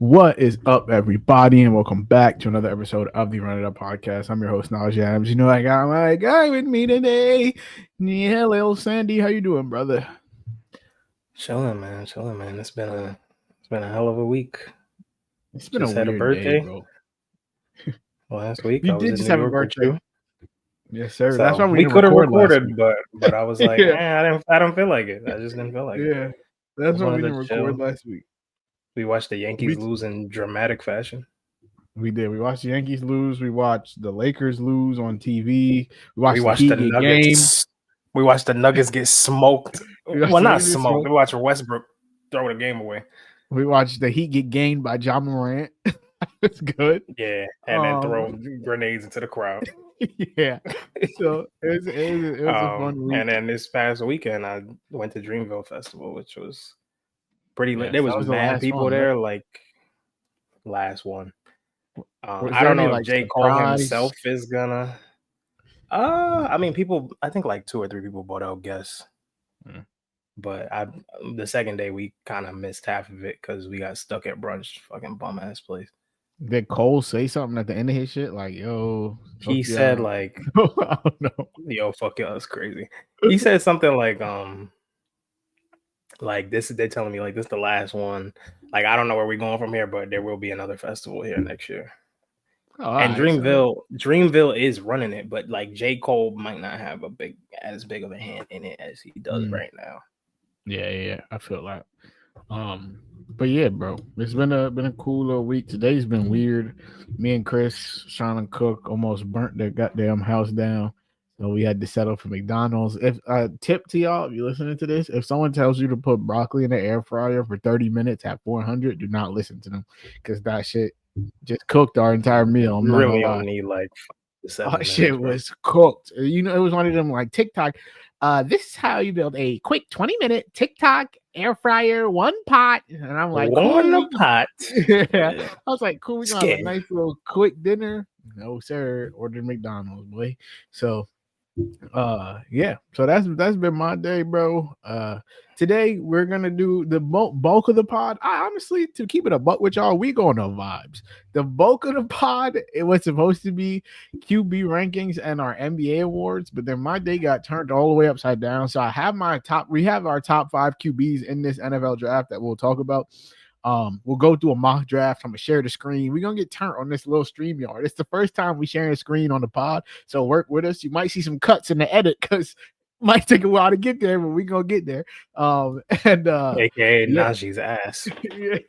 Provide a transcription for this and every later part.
What is up, everybody, and welcome back to another episode of the Run It Up podcast. I'm your host, Najee Jalaal. You know, I got my guy with me today. Yeah, little Sandy, how you doing, brother? Chilling, man. It's been a hell of a week. It's been Just a had weird a birthday, day, bro. last week. You I was did in just New have a York with birthday. you. Yes, sir. That's So why we we didn't could have record last week. recorded, but I was like, Yeah. I don't feel like it. I just didn't feel like it. Yeah, that's Just why we wanted didn't to record chill. last week. We watched the Yankees We- lose in dramatic fashion. We did. We watched the Yankees lose. We watched the Lakers lose on TV. We watched We watched the the Heat get game. Nuggets. We watched the Nuggets get smoked. We watched Well, the not Nuggets get smoked. smoked. We watched Westbrook throw the game away. We watched the Heat get gained by Ja Morant. It's good. Yeah, and then throw grenades into the crowd. Yeah. So it was a fun week. And then this past weekend, I went to Dreamville Festival, which was pretty lit. Yes, There that was was the mad last people one, there, right? like last one. Was I there don't any, know like, if J. Cole surprise? himself is gonna. I mean, people. I think like 2 or 3 people bought out guests. But the second day we kind of missed half of it because we got stuck at brunch, fucking bum ass place. Did Cole say something at the end of his shit? Like, yo, He said like, I don't know. Yo, fuck y'all, it's crazy. He said something like this. They're telling me like this is the last one. Like I don't know where we're going from here, but there will be another festival here next year. Oh, And right, Dreamville is running it, but like J. Cole might not have as big of a hand in it as he does right now. Yeah, I feel that. But yeah, bro, it's been a cool little week. Today's been weird. Me and Chris trying to cook almost burnt their goddamn house down. So we had to settle for McDonald's. If tip to y'all, if you're listening to this, if someone tells you to put broccoli in the air fryer for 30 minutes at 400, do not listen to them because that shit just cooked our entire meal. I'm really not gonna don't lie. need like 7 minutes, shit bro. was cooked. You know, it was one of them like TikTok. This is how you build a quick 20-minute TikTok air fryer, one pot. And I'm like, one pot. Yeah. I was like, cool, we gonna have a nice little quick dinner. No, sir. Ordered McDonald's, boy. So yeah, so that's been my day, bro. Today we're gonna do the bulk of the pod. I honestly, to keep it a buck with y'all, we going on vibes. The bulk of the pod, it was supposed to be QB rankings and our NBA awards, but then my day got turned all the way upside down. So we have our top 5 QBs in this NFL draft that we'll talk about. We'll go through a mock draft. I'm gonna share the screen. We're gonna get turned on this little StreamYard. It's the first time we sharing a screen on the pod, so work with us. You might see some cuts in the edit because it might take a while to get there, but we gonna get there. And AKA Najee's ass.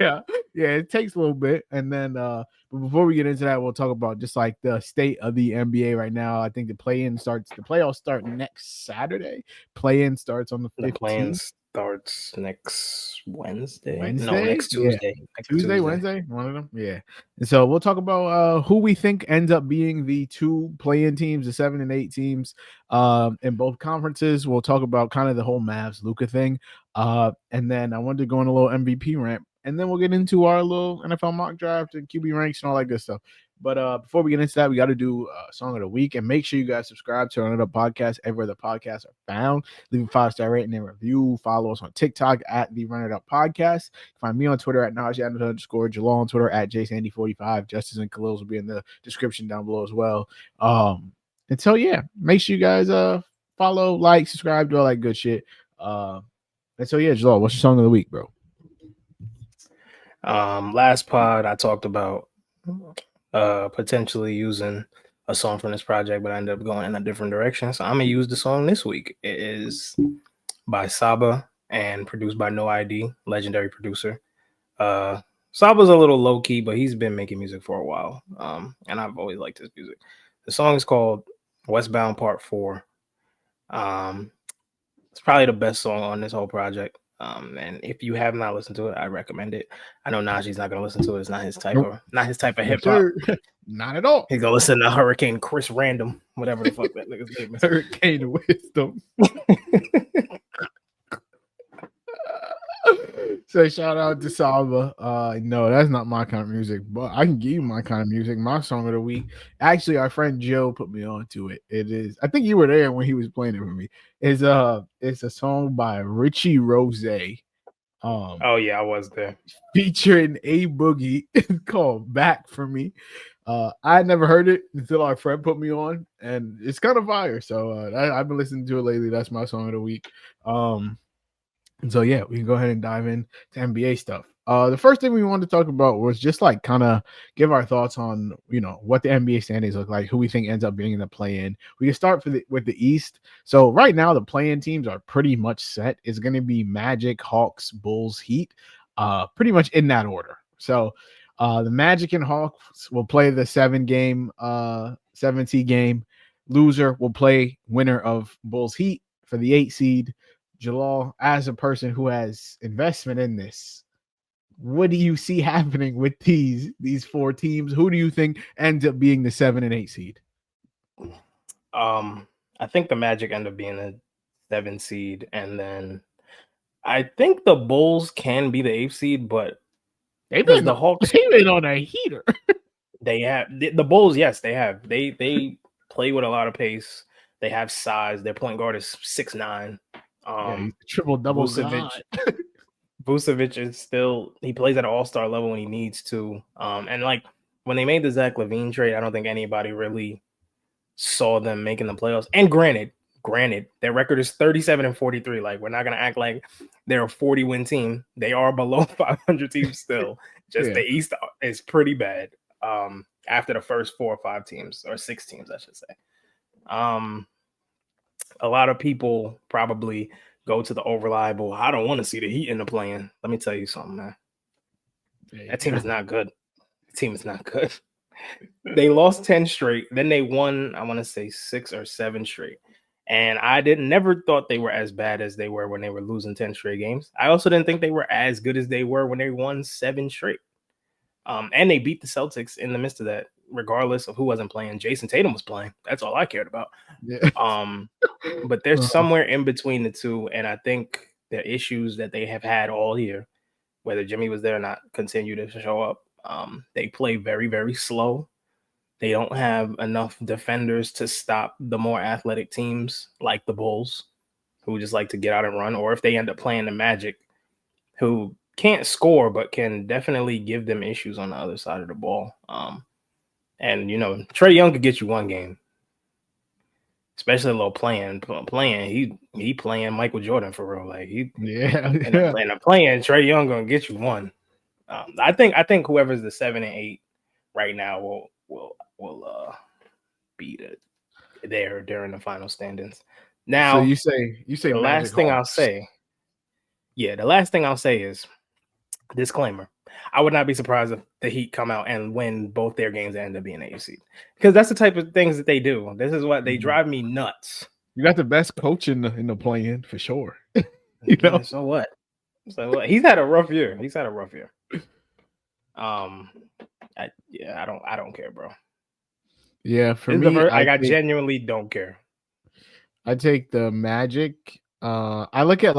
yeah, it takes a little bit. And then but before we get into that, we'll talk about just like the state of the NBA right now. I think the playoffs start next Saturday. Play-in starts on the 15th. The play-in starts next Wednesday. Wednesday? No, next Tuesday. Yeah. Tuesday, Wednesday, one of them. Yeah. And so we'll talk about who we think ends up being the 2 play-in teams, the 7 and 8 teams in both conferences. We'll talk about kind of the whole Mavs Luka thing. And then I wanted to go on a little MVP rant. And then we'll get into our little NFL mock draft and QB ranks and all that good stuff. But before we get into that, we got to do a song of the week. And make sure you guys subscribe to our podcast everywhere the podcasts are found. Leave a 5-star rating and review. Follow us on TikTok at the Run It Up Podcast. Find me on Twitter at Najee_, Jalal on Twitter at JSandy45. Justice and Khalil's will be in the description down below as well. And so, yeah, make sure you guys follow, like, subscribe, do all that good shit. And so, yeah, Jalal, what's your song of the week, bro? Last pod I talked about potentially using a song from this project, but I ended up going in a different direction. So I'm gonna use the song this week. It is by Saba and produced by No ID, legendary producer. Saba's a little low key, but he's been making music for a while. And I've always liked his music. The song is called Westbound Part 4. It's probably the best song on this whole project. And if you have not listened to it, I recommend it. I know Najee's not gonna listen to it. It's not his type of hip hop. Not at all. He's gonna listen to Hurricane Chris Random, whatever the fuck that nigga's name is. Hurricane Wisdom. So shout out to Saba. No, that's not my kind of music, but I can give you my kind of music. My song of the week. Actually, our friend Joe put me on to it. It is, I think you were there when he was playing it for me. It's a song by Richie Rozay. Oh yeah, I was there. Featuring a Boogie called "Back for Me." I had never heard it until our friend put me on, and it's kind of fire. So I've been listening to it lately. That's my song of the week. And so yeah, we can go ahead and dive in to NBA stuff. The first thing we wanted to talk about was just like kind of give our thoughts on what the NBA standings look like, who we think ends up being in the play-in. We can start with the East. So right now the play-in teams are pretty much set. It's going to be Magic, Hawks, Bulls, Heat, pretty much in that order. So the Magic and Hawks will play the 7 seed game. Loser will play winner of Bulls Heat for the 8 seed. Jalal, as a person who has investment in this, what do you see happening with these 4 teams? Who do you think ends up being the 7 and 8 seed? I think the Magic end up being a 7 seed, and then I think the Bulls can be the 8 seed, but They've been on a heater. They have the Bulls. Yes, they have. They play with a lot of pace. They have size. Their point guard is 6'9". Triple double god. Vucevic is still, he plays at an all-star level when he needs to. And like when they made the Zach LaVine trade, I don't think anybody really saw them making the playoffs. And granted, their record is 37-43. Like, we're not gonna act like they're a 40-win team. They are below 500 teams still. Just the East is pretty bad. After the first 4 or 5 teams, or 6 teams, I should say. A lot of people probably go to the over-reliable, I don't want to see the Heat in the play-in. Let me tell you something, man. That team is not good. The team is not good. They lost 10 straight. Then they won, I want to say 6 or 7 straight. And I never thought they were as bad as they were when they were losing 10 straight games. I also didn't think they were as good as they were when they won 7 straight. And they beat the Celtics in the midst of that, regardless of who wasn't playing. Jason Tatum was playing. That's all I cared about. Yeah. But they're somewhere in between the two, and I think the issues that they have had all year, whether Jimmy was there or not, continue to show up. They play very, very slow. They don't have enough defenders to stop the more athletic teams like the Bulls, who just like to get out and run, or if they end up playing the Magic, who can't score but can definitely give them issues on the other side of the ball. And Trae Young could get you one game, especially a little playing. He playing Michael Jordan for real. Like playing Trae Young gonna get you one. I think whoever's the 7 and 8 right now will beat it there during the final standings. Now, so you say the last thing I'll say. Yeah, the last thing I'll say is disclaimer. I would not be surprised if the Heat come out and win both their games and end up being AFC, because that's the type of things that they do. This is what they drive me nuts. You got the best coach in the play-in for sure. So what? He's had a rough year. I don't care, bro. Yeah, for me, I genuinely don't care. I take the Magic. I look at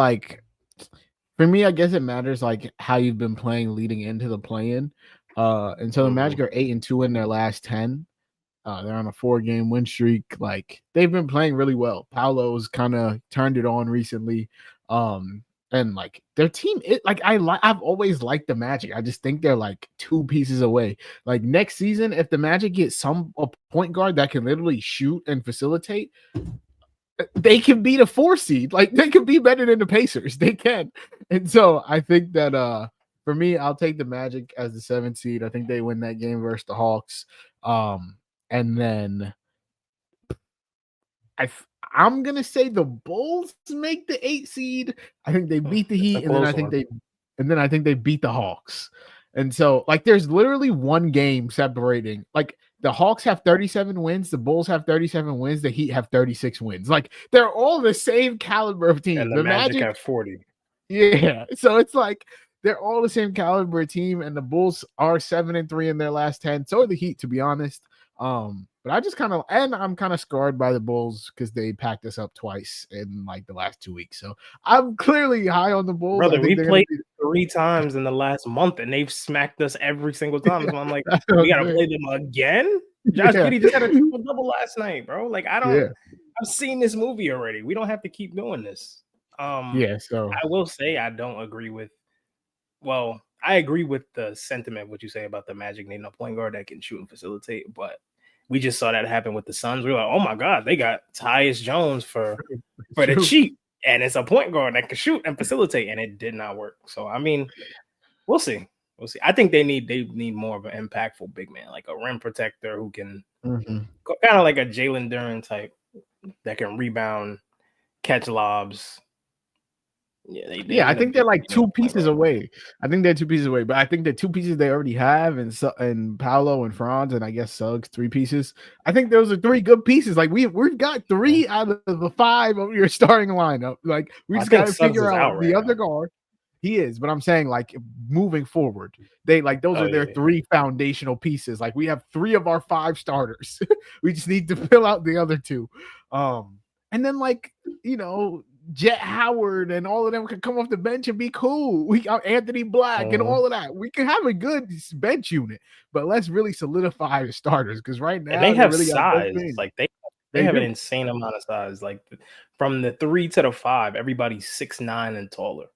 for me, I guess it matters how you've been playing leading into the play-in. And so the Magic are 8-2 in their last 10. They're on a 4-game win streak. They've been playing really well. Paolo's kind of turned it on recently. And their team, I've always liked the Magic. I just think they're 2 pieces away. Next season, if the Magic get a point guard that can literally shoot and facilitate, they can beat a 4 seed. They could be better than the Pacers. They can. And so I think that for me, I'll take the Magic as the 7 seed. I think they win that game versus the Hawks. And then I'm gonna say the Bulls make the 8 seed. I think they beat the Heat, and then I think they beat the Hawks. And so there's literally one game separating. The Hawks have 37 wins, the Bulls have 37 wins, the Heat have 36 wins. They're all the same caliber of team. And the Magic have 40. Yeah. So it's they're all the same caliber team, and the Bulls are 7-3 in their last 10. So are the Heat, to be honest. But I just I'm kind of scarred by the Bulls because they packed us up twice in the last 2 weeks. So I'm clearly high on the Bulls. Brother, we played 3 times in the last month and they've smacked us every single time. So I'm like, we gotta play them again. Josh Giddey just had a triple double last night, bro. I've seen this movie already. We don't have to keep doing this. So I will say I don't agree with well, I agree with the sentiment what you say about the Magic needing a point guard that can shoot and facilitate, but we just saw that happen with the Suns. We were like, oh my God, they got Tyus Jones for the cheap, and it's a point guard that can shoot and facilitate, and it did not work. So I mean, we'll see. We'll see. I think they need more of an impactful big man, like a rim protector who can kind of like a Jalen Duren type that can rebound, catch lobs. Yeah, I think they're like 2 pieces away. I think they're 2 pieces away, but I think the 2 pieces they already have, and Paolo and Franz, and I guess Suggs, 3 pieces. I think those are 3 good pieces. Like we've got 3 out of the 5 of your starting lineup. Like we just got to figure out the other guard. He is, but I'm saying like moving forward, they like those are their 3 foundational pieces. Like we have 3 of our 5 starters. We just need to fill out the other 2. And then like, Jet Howard and all of them can come off the bench and be cool. We got Anthony Black and all of that. We can have a good bench unit, but let's really solidify the starters because right now they have really size. Like they have an insane amount of size. Like from the 3 to the 5, everybody's 6'9" and taller.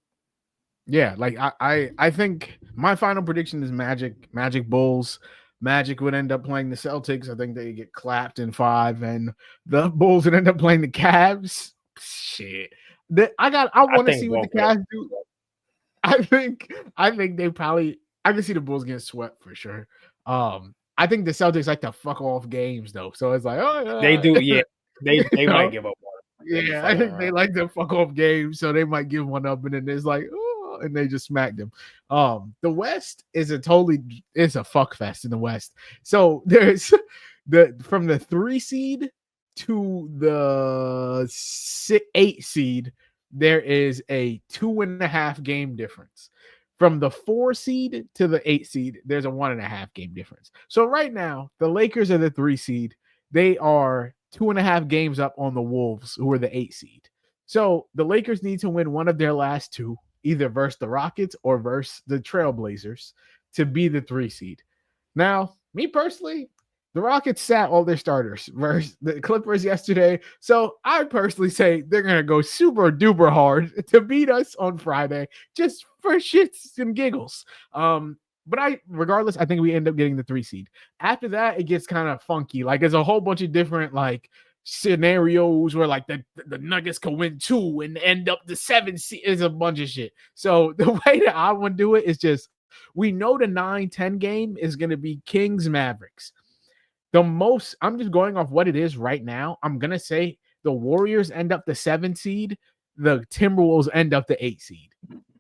Yeah, like I think my final prediction is Magic Bulls. Magic would end up playing the Celtics. I think they get clapped in 5, and the Bulls would end up playing the Cavs. Shit. I want to see what the Cavs do. I think they probably I can see the Bulls getting swept for sure. I think the Celtics like to fuck off games though. So it's like, oh yeah. They do, yeah. They might give up one. Yeah, I think they like to fuck off games, so they might give one up and then it's like, oh, and they just smacked them. The West is it's a fuck fest in the West. So there's from the 3 seed to the 8 seed, there is a 2.5 game difference. From the 4 seed to the 8 seed, there's a 1.5 game difference. So right now, the Lakers are the 3 seed. They are 2.5 games up on the Wolves, who are the 8 seed. So the Lakers need to win one of their last 2, either versus the Rockets or versus the Trailblazers, to be the 3 seed. Now, me personally, the Rockets sat all their starters versus the Clippers yesterday. So I personally say they're going to go super duper hard to beat us on Friday just for shits and giggles. But regardless, I think we end up getting the 3 seed. After that, it gets kind of funky. Like there's a whole bunch of different like scenarios where like the Nuggets can win 2 and end up the 7 seed. Is a bunch of shit. So the way that I want to do it is just we know the 9-10 game is going to be Kings Mavericks. I'm just going off what it is right now. I'm going to say the Warriors end up the 7 seed, the Timberwolves end up the 8 seed.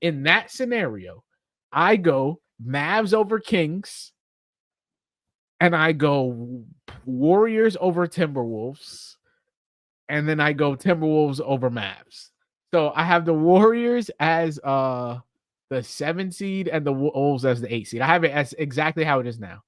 In that scenario, I go Mavs over Kings, and I go Warriors over Timberwolves, and then I go Timberwolves over Mavs. So I have the Warriors as the 7 seed and the Wolves as the 8 seed. I have it as exactly how it is now.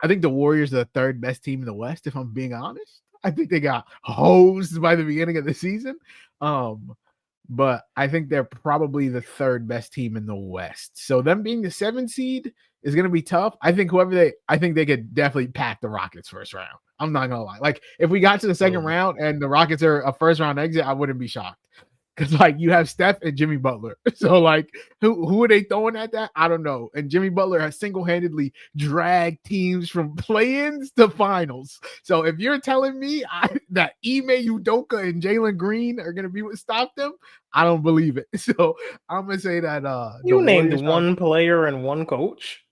I think the Warriors are the 3rd best team in the West, if I'm being honest. I think they got hosed by the beginning of the season. But I think they're probably the 3rd best team in the West. So them being the 7 seed is going to be tough. I think they could definitely pack the Rockets first round. I'm not going to lie. Like if we got to the second round and the Rockets are a first round exit, I wouldn't be shocked. Because like you have Steph and Jimmy Butler. So like who are they throwing at that? I don't know. And Jimmy Butler has single-handedly dragged teams from play-ins to finals. So if you're telling me that Ime Udoka and Jalen Green are gonna be what stopped them, I don't believe it. So I'm gonna say that you named one player and one coach.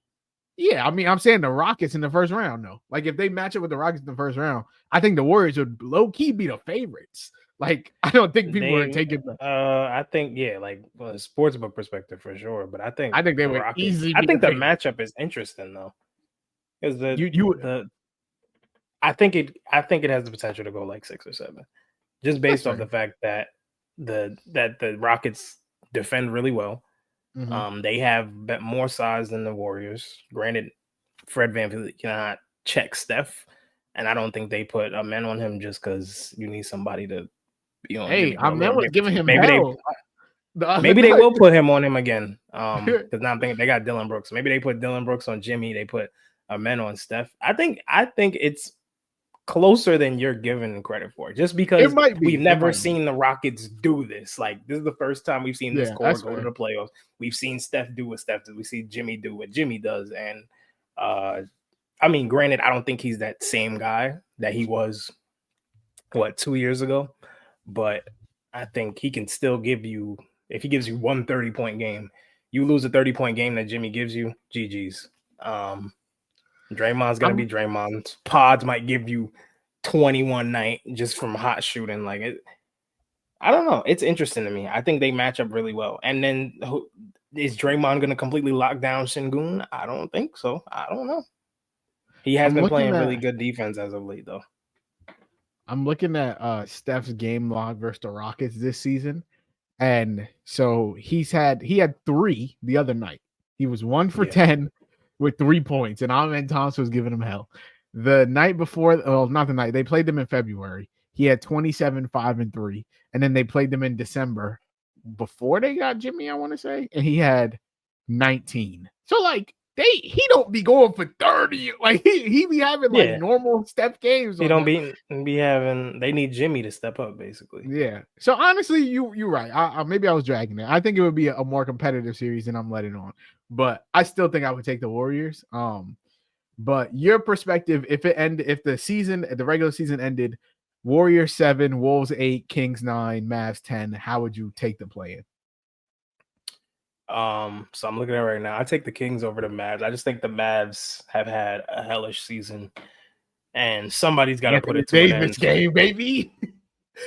Yeah, I mean, I'm saying the Rockets in the first round, though. Like if they match up with the Rockets in the first round, I think the Warriors would low-key be the favorites. Like, I don't think people are taking. I think like a sportsbook perspective for sure, but I think they would easily. I think the matchup is interesting though, because I think it has the potential to go like 6 or 7, just based off the fact that the Rockets defend really well. Mm-hmm. They have more size than the Warriors. Granted, Fred VanVleet cannot check Steph, and I don't think they put a man on him just because you need somebody to. Hey, I'm never giving him hell. Maybe they will put him on him again. Because now I'm thinking they got Dylan Brooks. Maybe they put Dylan Brooks on Jimmy. They put a man on Steph. I think it's closer than you're giving credit for. Just because It might be. we've never seen the Rockets do this. Like, this is the first time we've seen this core go to the playoffs. We've seen Steph do what Steph does. We see Jimmy do what Jimmy does. And I mean, granted, I don't think he's that same guy that he was 2 years ago, but I think he can still give you, if he gives you one 30-point game, you lose a 30-point game that Jimmy gives you, GG's. Draymond's gonna be Draymond. Pods might give you 21 night just from hot shooting. Like, it, I don't know. It's interesting to me. I think they match up really well. And then is Draymond gonna completely lock down Şengün? I don't think so. I don't know. He has been playing really good defense as of late, though. I'm looking at Steph's game log versus the Rockets this season. And so he had 3 the other night. He was 1 for 10 with 3 points, and Ahmed Thompson was giving him hell. The night before, not the night, they played them in February. He had 27, 5, and 3. And then they played them in December before they got Jimmy, I want to say, and he had 19. So, like, he don't be going for 30. Like, he be having like normal step games. He don't be having. They need Jimmy to step up, basically. Yeah. So honestly, you're right. Maybe I was dragging it. I think it would be a more competitive series than I'm letting on. But I still think I would take the Warriors. But your perspective, if the regular season ended, Warriors 7, Wolves 8, Kings 9, Mavs 10, how would you take the play-in? So I'm looking at it right now. I take the Kings over the Mavs. I just think the Mavs have had a hellish season, and somebody's got to put it to an end. Game, baby.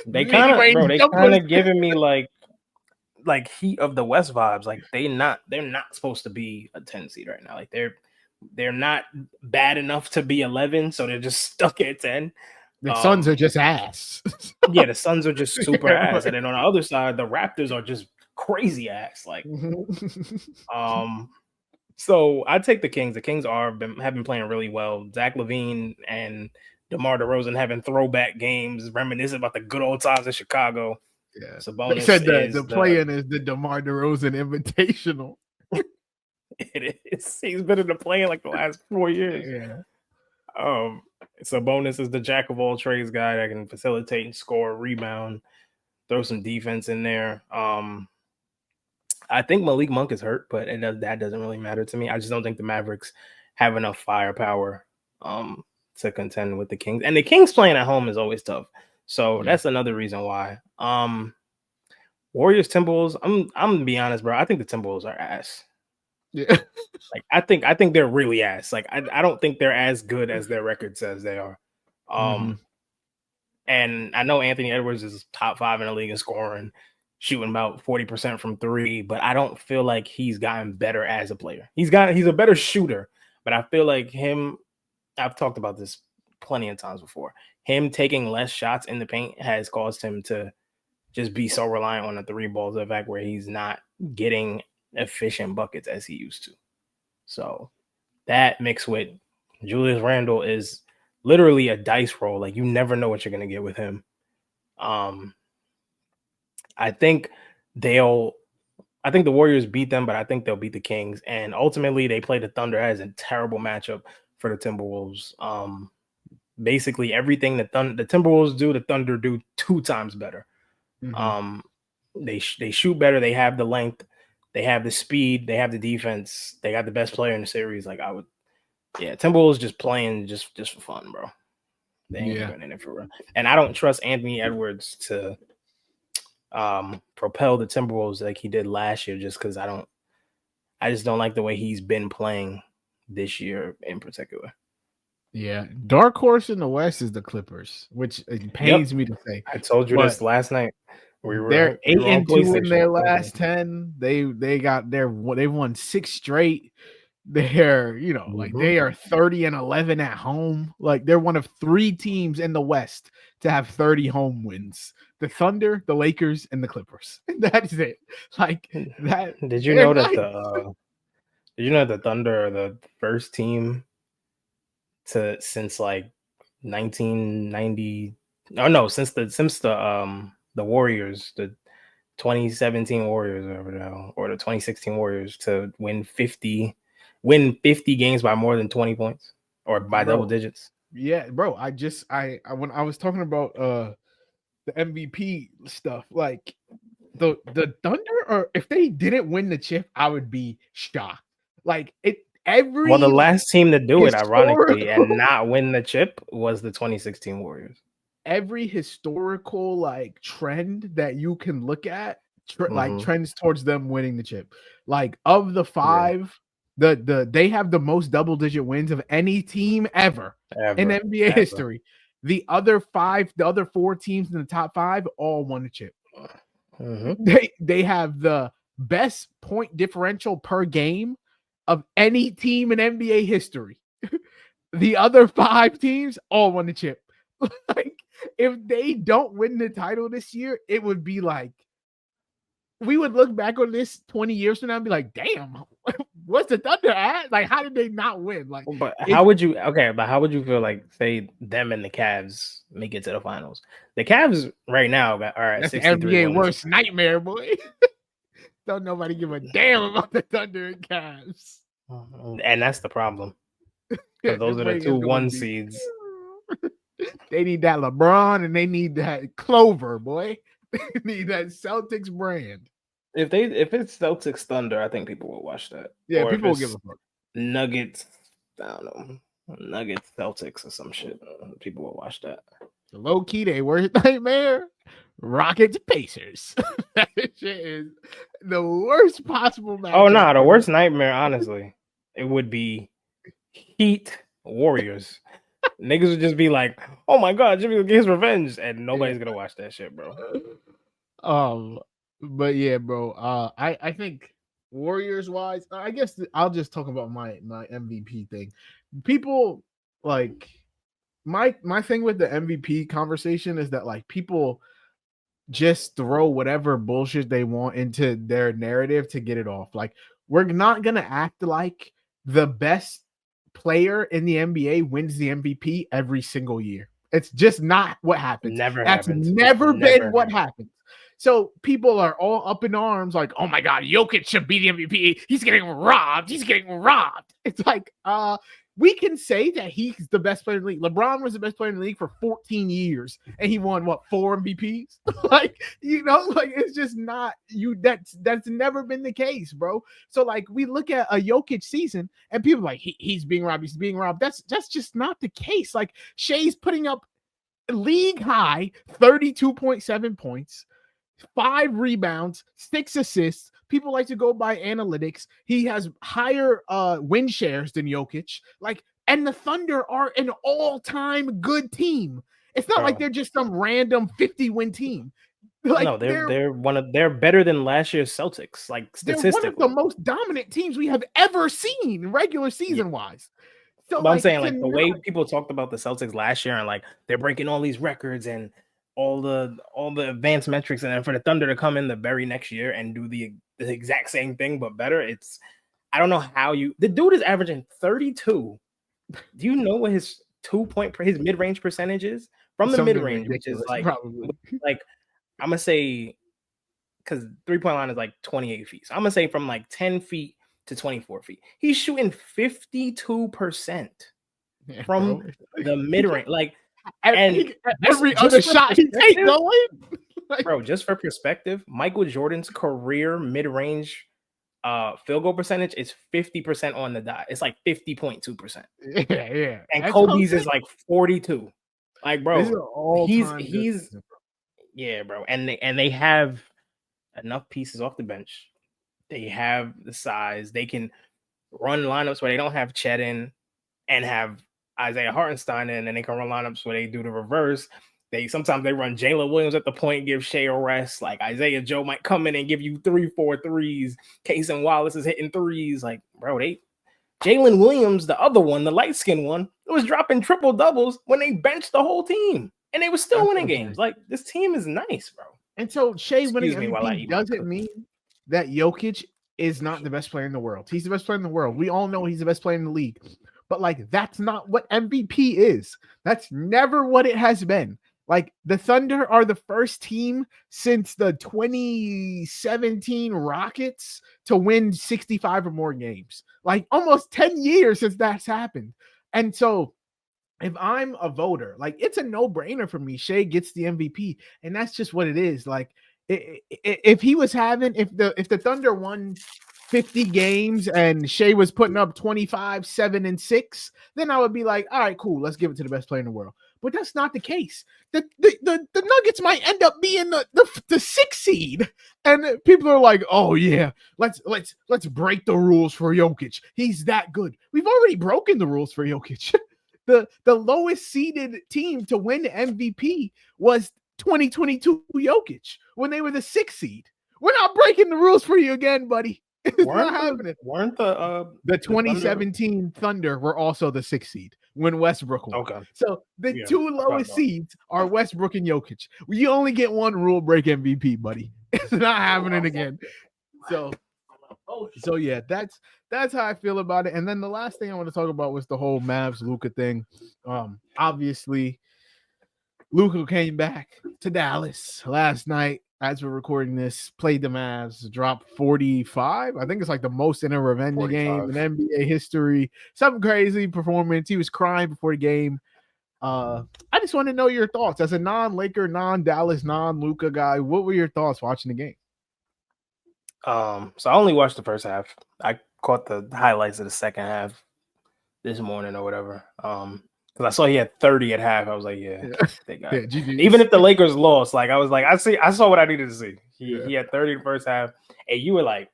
They kind of giving me like Heat of the West vibes. Like, they're not supposed to be a 10 seed right now. Like, they're not bad enough to be 11, so they're just stuck at 10. The Suns are just ass. Yeah, the Suns are just super ass, and then on the other side, the Raptors are just crazy ass. Like, so I take the Kings. The Kings have been playing really well. Zach LaVine and DeMar DeRozan having throwback games, reminiscing about the good old times in Chicago. Yeah, Sabonis they said the play-in is the DeMar DeRozan Invitational. It is. He's been in the play-in like the last 4 years. Yeah. Sabonis is the jack of all trades guy that can facilitate and score, rebound, throw some defense in there. I think Malik Monk is hurt, but that doesn't really matter to me. I just don't think the Mavericks have enough firepower to contend with the Kings. And the Kings playing at home is always tough. So that's another reason why. Warriors, Timberwolves, I'm gonna be honest, bro. I think the Timberwolves are ass. Yeah. Like, I think they're really ass. Like, I don't think they're as good as their record says they are. And I know Anthony Edwards is top 5 in the league in scoring, shooting about 40% from 3, but I don't feel like he's gotten better as a player. He's a better shooter, but I feel like I've talked about this plenty of times before. Him taking less shots in the paint has caused him to just be so reliant on the 3 balls, the fact where he's not getting efficient buckets as he used to. So that mixed with Julius Randle is literally a dice roll. Like, you never know what you're going to get with him. I think the Warriors beat them, but I think they'll beat the Kings. And ultimately, they play the Thunder as a terrible matchup for the Timberwolves. Basically, everything the Timberwolves do, the Thunder do 2 times better. They shoot better. They have the length. They have the speed. They have the defense. They got the best player in the series. Like, Timberwolves just playing just for fun, bro. They ain't going in it for real. And I don't trust Anthony Edwards to propel the Timberwolves like he did last year, just because I just don't like the way he's been playing this year in particular. Yeah, dark horse in the West is the Clippers, which it pains me to say. I told you this last night. They're 8-2 in their last 10. They've won 6 straight. They're like they are 30-11 at home. Like, they're one of 3 teams in the West to have 30 home wins: the Thunder, the Lakers, and the Clippers. That's it. Like that. Did you know that the Thunder are the first team since like 1990? Oh no, since the Warriors, the 2017 Warriors or the 2016 Warriors to win 50 games by more than 20 points or by double digits. Yeah, bro. I when I was talking about the MVP stuff, like the Thunder, or if they didn't win the chip, I would be shocked. Like Well, the every last team to do it, ironically, and historical not win the chip was the 2016 Warriors. every historical like trend that you can look at, like Mhm. trends towards them winning the chip. Like of the Yeah, 5, they have the most double digit wins of any team ever in ever, NBA ever. history. The other 4 teams in the top 5 all won the chip. Mhm. They have the best point differential per game of any team in NBA history. The other 5 teams all won the chip. Like, if they don't win the title this year, it would be like we would look back on this 20 years from now and be like, damn, what's the Thunder at? Like, how did they not win? Like, But it's how would you feel like, say, them and the Cavs make it to the finals? The Cavs right now are at that's the 63 NBA wins. worst nightmare, boy. Don't nobody give a damn about the Thunder and Cavs. And that's the problem. Because those are the 2 1 seeds. They need that LeBron and they need that Clover, boy. They need that Celtics brand. If it's Celtics Thunder, I think people will watch that. Yeah, Or if people will give it's a fuck. Nuggets, I don't know, Nuggets Celtics or some shit, people will watch that. Low key, they worst nightmare. Rockets Pacers. That shit is the worst possible matchup. Oh no, the worst nightmare, honestly, it would be Heat Warriors. Niggas would just be like, "Oh my god, Jimmy will get his revenge," and nobody's gonna watch that shit, bro. But yeah, bro. I think Warriors wise, I guess I'll just talk about my MVP thing. People like my thing with the MVP conversation is that like people just throw whatever bullshit they want into their narrative to get it off. Like, we're not gonna act like the best player in the NBA wins the MVP every single year. It's just not what happens. Never That's happens. never been Never what happens. happens. So people are all up in arms, like, oh my god, Jokic should be the MVP. He's getting robbed. He's getting robbed. It's like, we can say that he's the best player in the league. LeBron was the best player in the league for 14 years, and he won what, 4 MVPs? Like, like it's just not you. That's never been the case, bro. So like we look at a Jokic season, and people are like he's being robbed. He's being robbed. That's just not the case. Like Shea's putting up league high 32.7 points, 5 rebounds, 6 assists. People like to go by analytics. He has higher win shares than Jokic. Like, and the Thunder are an all-time good team. It's not like they're just some random 50-win team. Like, no, they're better than last year's Celtics. Like, statistically, they're one of the most dominant teams we have ever seen regular season wise. So but I'm saying, like, the way people talked about the Celtics last year, and like they're breaking all these records and all the advanced metrics, and then for the Thunder to come in the very next year and do the exact same thing but better, I don't know how the dude is averaging 32. Do you know what his his mid-range percentage is from the mid-range, which is like probably like I'm gonna say, because 3-point line is like 28 feet, so I'm gonna say from like 10 feet to 24 feet, he's shooting 52% from the mid-range. Like, and every other shot he takes going. Like, bro, just for perspective, Michael Jordan's career mid-range field goal percentage is 50% on the dot. It's like 50.2%. Yeah. And Kobe's is like 42. Like, bro, he's yeah, bro. And they have enough pieces off the bench. They have the size. They can run lineups where they don't have Chet in and have Isaiah Hartenstein in, and they can run lineups where they do the reverse. Sometimes they run Jalen Williams at the point, give Shea a rest. Like, Isaiah Joe might come in and give you 3-4 threes. Case and Wallace is hitting threes. Like, bro, Jalen Williams, the other one, the light-skinned one, was dropping triple doubles when they benched the whole team, and they were still winning games. Like, this team is nice, bro. And so Shea winning MVP doesn't mean that Jokic is not the best player in the world. He's the best player in the world. We all know he's the best player in the league. But like, that's not what MVP is. That's never what it has been. Like, the Thunder are the first team since the 2017 Rockets to win 65 or more games. Like, almost 10 years since that's happened. And so if I'm a voter, like it's a no-brainer for me. Shea gets the MVP, and that's just what it is. Like if he was having, if the Thunder won 50 games and Shea was putting up 25, 7, and 6, then I would be like, all right, cool, let's give it to the best player in the world. But that's not the case. The Nuggets might end up being the 6th seed, and people are like, oh yeah, let's break the rules for Jokic. He's that good. We've already broken the rules for Jokic. The lowest seeded team to win the MVP was 2022 Jokic when they were the 6th seed. We're not breaking the rules for you again, buddy. It's not happening. Weren't the 2017 Thunder were also the 6th seed when Westbrook won. Okay. So the two lowest seeds are Westbrook and Jokic. You only get one rule break MVP, buddy. It's not happening again. So yeah, that's how I feel about it. And then the last thing I want to talk about was the whole Mavs Luka thing. Obviously, Luka came back to Dallas last night as we're recording this, played the Mavs, dropped 45. I think it's like the most in a revenge 45. Game in NBA history. Something crazy performance. He was crying before the game. I just want to know your thoughts as a non-Laker, non-Dallas, non-Luka guy. What were your thoughts watching the game? So I only watched the first half. I caught the highlights of the second half this morning or whatever. Because I saw he had 30 at half. I was like, yeah. They got it. Even if the Lakers lost, like I was like, I saw what I needed to see. He had 30 in the first half, and you were like,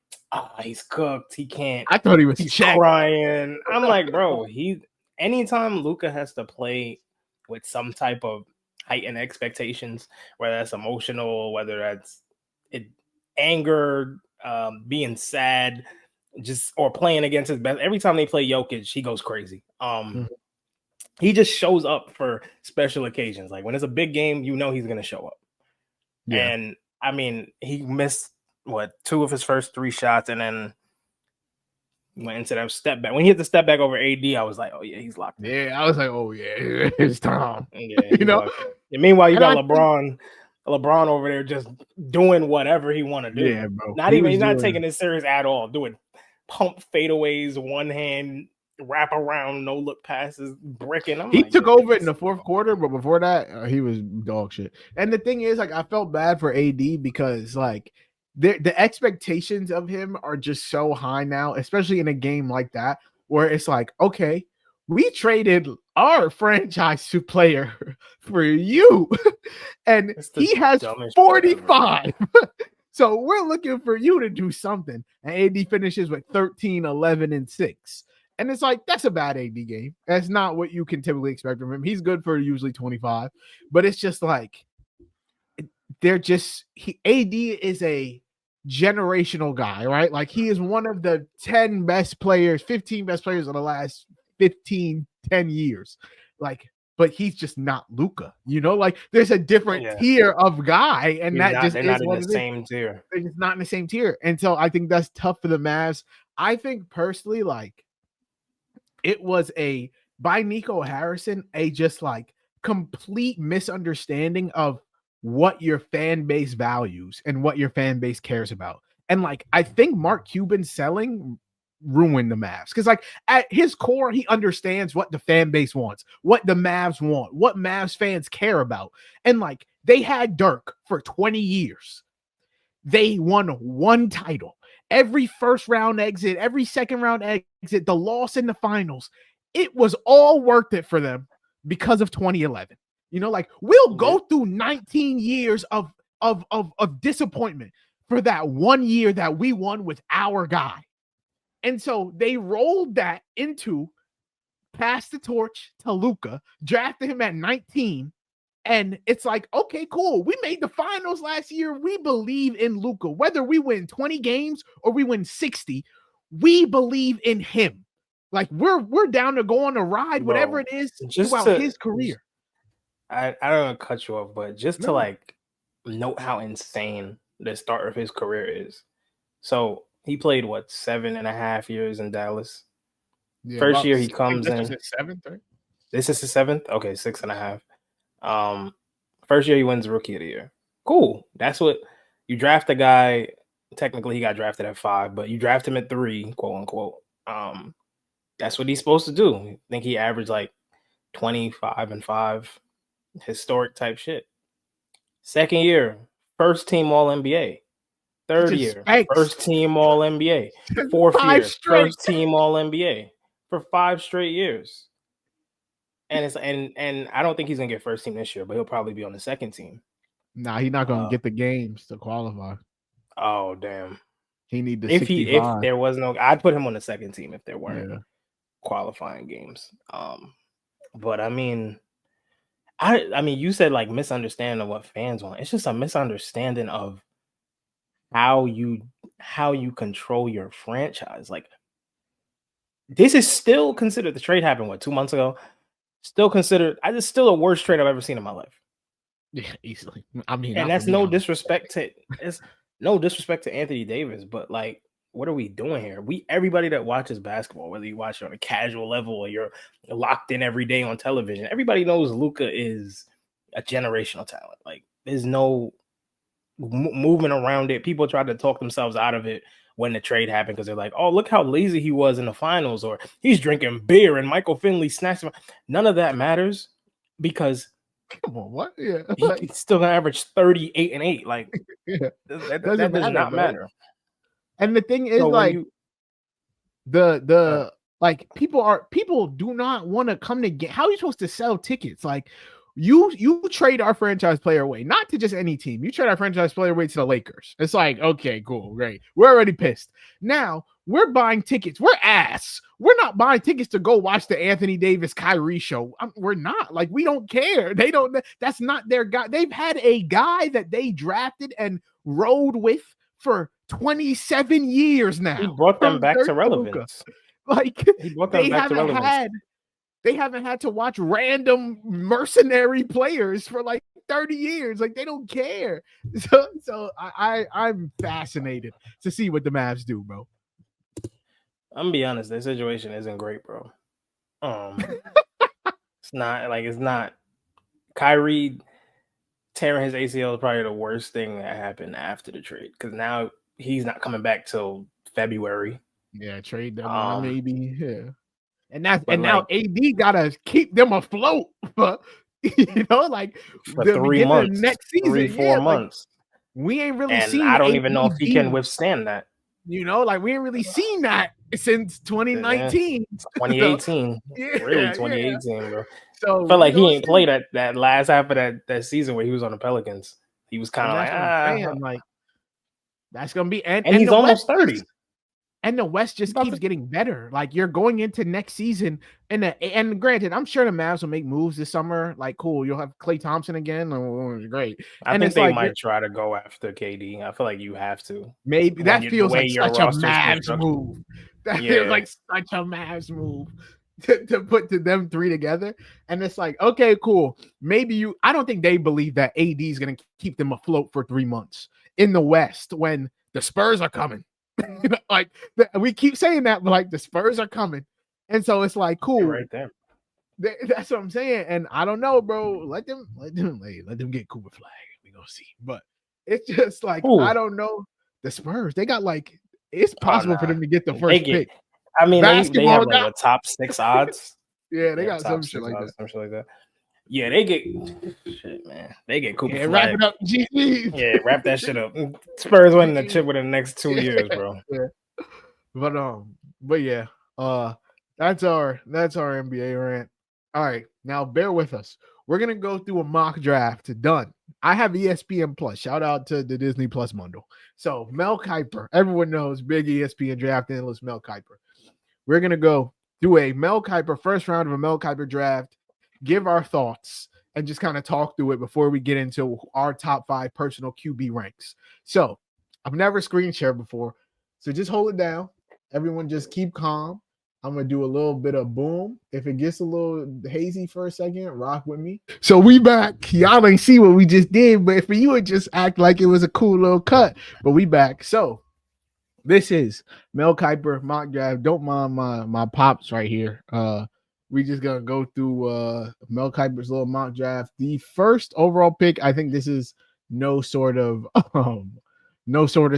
he's cooked. He can't. I thought he was crying. I'm like, bro, anytime Luka has to play with some type of heightened expectations, whether that's emotional, whether that's anger, being sad, or playing against his best. Every time they play Jokic, he goes crazy. He just shows up for special occasions. Like when it's a big game, you know he's gonna show up. Yeah. And I mean, he missed 2 of his first 3 shots, and then went into that step back. When he hit the step back over AD, I was like, oh yeah, he's locked in. Yeah, I was like, oh yeah, it's time. Yeah, you know. And meanwhile, you got LeBron over there just doing whatever he want to do. Yeah, bro. He's not taking it serious at all. Doing pump fadeaways, one hand wrap around, no look passes, bricking. He took over in the fourth quarter, but before that, he was dog shit. And the thing is, like, I felt bad for AD because, like, the expectations of him are just so high now, especially in a game like that, where it's like, okay, we traded our franchise player for you, and he has 45. So we're looking for you to do something. And AD finishes with 13, 11, and 6. And it's like, that's a bad AD game. That's not what you can typically expect from him. He's good for usually 25, but it's just like, AD is a generational guy, right? Like he is one of the 10 best players, 15 best players of the last 10 years. Like, but he's just not Luka, you know, like there's a different tier of guy, and they're not in the same tier. They're just not in the same tier. And so I think that's tough for the Mavs. I think personally, like, it was by Nico Harrison, just like complete misunderstanding of what your fan base values and what your fan base cares about. And like, I think Mark Cuban's selling ruined the Mavs because, like, at his core, he understands what the fan base wants, what the Mavs want, what Mavs fans care about. And like, they had Dirk for 20 years. They won 1 title. Every first round exit, every second round exit, the loss in the finals, it was all worth it for them because of 2011. You know, like, we'll go through 19 years of disappointment for that 1 year that we won with our guy. And so they rolled that into pass the torch to Luka, drafted him at 19. And it's like, okay, cool. We made the finals last year. We believe in Luka. Whether we win 20 games or we win 60, we believe in him. Like, we're down to go on a ride, whatever it is, throughout his career. I don't want to cut you off, but just to like note how insane the start of his career is. So he played 7.5 years in Dallas. Yeah, first year he comes in. This is his 7th, right? This is his 7th? Okay, 6.5. First year he wins Rookie of the Year. Cool. That's what you draft a guy. Technically, he got drafted at 5, but you draft him at 3, quote unquote. That's what he's supposed to do. I think he averaged like 25-5, historic type shit. Second year, first team All NBA. Third year, first team All NBA. Fourth year, first team All NBA for 5 straight years. And it's and I don't think he's gonna get first team this year, but he'll probably be on the second team. Nah, he's not gonna get the games to qualify. Oh damn. He need the if there was no, I'd put him on the second team if there weren't qualifying games. But I mean, you said like misunderstanding of what fans want. It's just a misunderstanding of how you control your franchise. Like, this is still considered, the trade happened 2 months ago. Still considered, it's still the worst trade I've ever seen in my life. Yeah, easily. I mean, and that's no disrespect to Anthony Davis, but like, what are we doing here? Everybody that watches basketball, whether you watch it on a casual level or you're locked in every day on television, everybody knows Luka is a generational talent. Like, there's no movement around it. People try to talk themselves out of it when the trade happened because they're like, oh, look how lazy he was in the finals, or he's drinking beer and Michael Finley snatched him. None of that matters because come on, what? Yeah, he's still gonna average 38 and 8. Like, that does not matter. And the thing is, so like, like, people do not want to come to get. How are you supposed to sell tickets? Like, you trade our franchise player away, not to just any team. You trade our franchise player away to the Lakers. It's like, okay, cool, great. We're already pissed. Now we're buying tickets. We're ass. We're not buying tickets to go watch the Anthony Davis Kyrie show. We're not. Like, we don't care. They don't. That's not their guy. They've had a guy that they drafted and rode with for 27 years now. He brought them back to relevance. Like, they haven't had to watch random mercenary players for like 30 years. Like, they don't care. So I'm fascinated to see what the Mavs do, bro. I'm gonna be honest, their situation isn't great, bro. It's not. Kyrie tearing his ACL is probably the worst thing that happened after the trade, because now he's not coming back till February. Yeah, trade deadline maybe. Yeah. And now AD gotta keep them afloat for, like, for 3 months, next season, 3-4 months. Like, we ain't really seen. I don't even know if he can withstand that. Like, we ain't really seen that since 2019, 2018, really 2018, bro. So I feel like he ain't played that last half of that season where he was on the Pelicans. He was kind of like, that's gonna be, and he's almost 30. And the West just keeps getting better. Like, you're going into next season, and granted, I'm sure the Mavs will make moves this summer. Like, cool, you'll have Klay Thompson again. Great. I think they might try to go after KD. I feel like you have to. Maybe that feels like such a Mavs move. That feels like such a Mavs move to put them three together. And it's like, okay, cool. Maybe I don't think they believe that AD is going to keep them afloat for 3 months in the West when the Spurs are coming. Like, we keep saying that, but like, the Spurs are coming, and so it's like, cool, right there. That's what I'm saying. And I don't know, bro. Let them get Cooper Flag. We gonna see. But it's just like, I don't know. The Spurs, they got like, it's possible for them to get the first pick. I mean, they have like a top 6 odds. Yeah, they got some shit like that. Some shit like that. Yeah, they get shit, man. They get Cooper Flag. Wrap it up, GG. Yeah, wrap that shit up. Spurs winning the chip within the next 2 years, bro. Yeah. But yeah, that's our NBA rant. All right, now bear with us. We're gonna go through a mock draft. Done. I have ESPN Plus. Shout out to the Disney Plus bundle. So Mel Kiper, everyone knows, big ESPN draft analyst Mel Kiper. We're gonna go do a Mel Kiper first round of a Mel Kiper draft. Give our thoughts and just kind of talk through it before we get into our top 5 personal QB ranks. So I've never screen shared before, so just hold it down. Everyone just keep calm. I'm going to do a little bit of boom. If it gets a little hazy for a second, rock with me. So we back. Y'all ain't see what we just did, but for you, it just act like it was a cool little cut. But we back. So this is Mel Kiper mock draft. Don't mind my pops right here. We just gonna go through Mel Kiper's little mock draft. The first overall pick, I think this is no sort of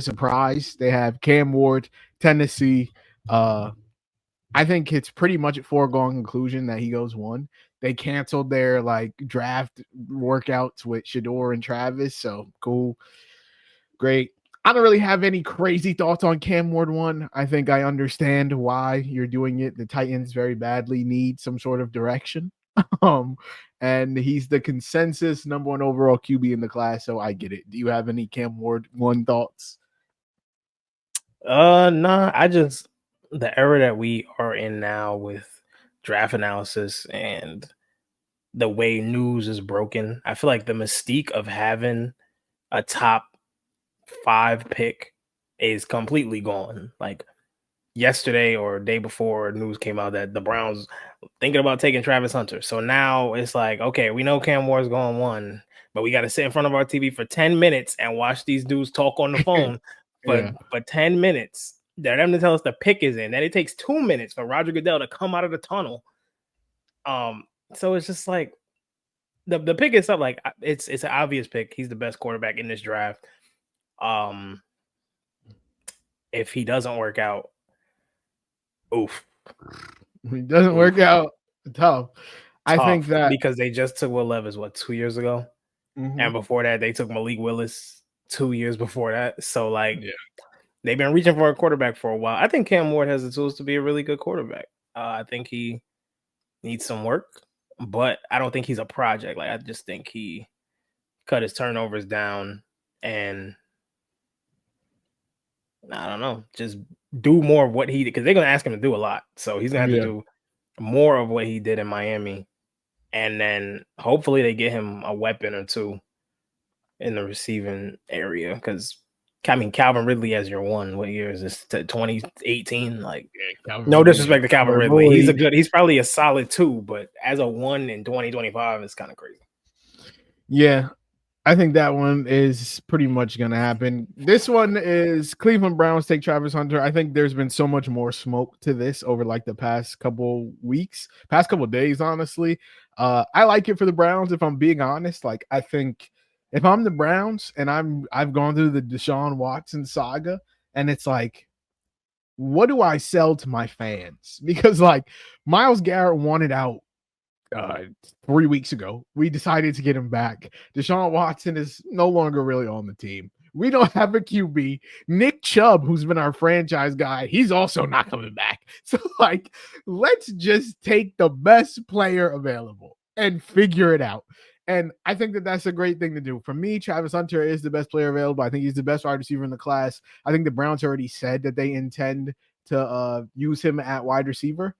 surprise. They have Cam Ward, Tennessee. I I think it's pretty much a foregone conclusion that he goes 1. They canceled their like draft workouts with Shedeur and Travis, so cool, great. I don't really have any crazy thoughts on Cam Ward 1. I think I understand why you're doing it. The Titans very badly need some sort of direction. And he's the consensus number 1 overall QB in the class, so I get it. Do you have any Cam Ward 1 thoughts? Nah, I just the era that we are in now with draft analysis and the way news is broken, I feel like the mystique of having a top 5 pick is completely gone. Like yesterday or day before, news came out that the Browns thinking about taking Travis Hunter. So now it's like, okay, we know Cam Ward's going 1, but we got to sit in front of our TV for 10 minutes and watch these dudes talk on the phone for 10 minutes. They're them to tell us the pick is in. Then it takes 2 minutes for Roger Goodell to come out of the tunnel. So it's just like the pick is up. Like it's an obvious pick. He's the best quarterback in this draft. If he doesn't work out, oof. He doesn't work out. Tough. I think that because they just took Will Levis 2 years ago, and before that they took Malik Willis 2 years before that. So like, they've been reaching for a quarterback for a while. I think Cam Ward has the tools to be a really good quarterback. I think he needs some work, but I don't think he's a project. Like I just think he cut his turnovers down and I don't know, just do more of what he did because they're gonna ask him to do a lot. So he's gonna have to do more of what he did in Miami, and then hopefully they get him a weapon or 2 in the receiving area. Because I mean, Calvin Ridley as your 1. What year is this? 2018. Like, no disrespect to Calvin Ridley, he's probably a solid 2, but as a 1 in 2025, it's kind of crazy. Yeah. I think that one is pretty much going to happen. This one is Cleveland Browns take Travis Hunter. I think there's been so much more smoke to this over like the past couple weeks, past couple days, honestly. I like it for the Browns, if I'm being honest. Like, I think if I'm the Browns and I've gone through the Deshaun Watson saga, and it's like, what do I sell to my fans? Because like Myles Garrett wanted out 3 weeks ago. We decided to get him back. Deshaun Watson is no longer really on the team. We don't have a QB. Nick Chubb, who's been our franchise guy, he's also not coming back. So like, let's just take the best player available and figure it out. And I think that that's a great thing to do. For me, Travis Hunter is the best player available. I think he's the best wide receiver in the class. I think the Browns already said that they intend to use him at wide receiver.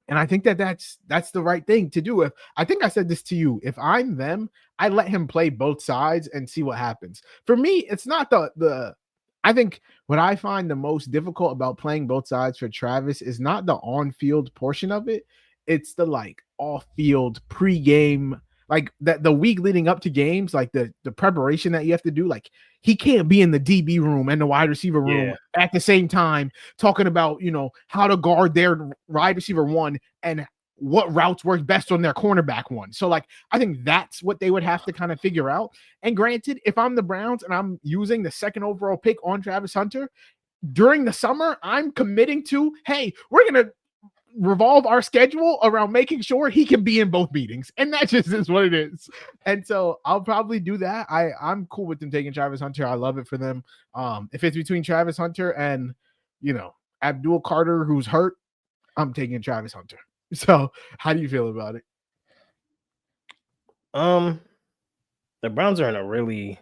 And I think that that's the right thing to do. If I think I said this to you, if I'm them, I let him play both sides and see what happens. For me, it's not I think what I find the most difficult about playing both sides for Travis is not the on-field portion of it. It's the like off-field pre-game, like that the week leading up to games, like the preparation that you have to do. Like he can't be in the DB room and the wide receiver room at the same time talking about, how to guard their wide receiver 1 and what routes work best on their cornerback 1. So like, I think that's what they would have to kind of figure out. And granted, if I'm the Browns and I'm using the 2nd overall pick on Travis Hunter during the summer, I'm committing to, hey, we're going to revolve our schedule around making sure he can be in both meetings, and that just is what it is. And so I'll probably do that. I'm cool with them taking Travis Hunter. I love it for them. If it's between Travis Hunter and Abdul Carter, who's hurt, I'm taking Travis Hunter. So how do you feel about it? The Browns are in a really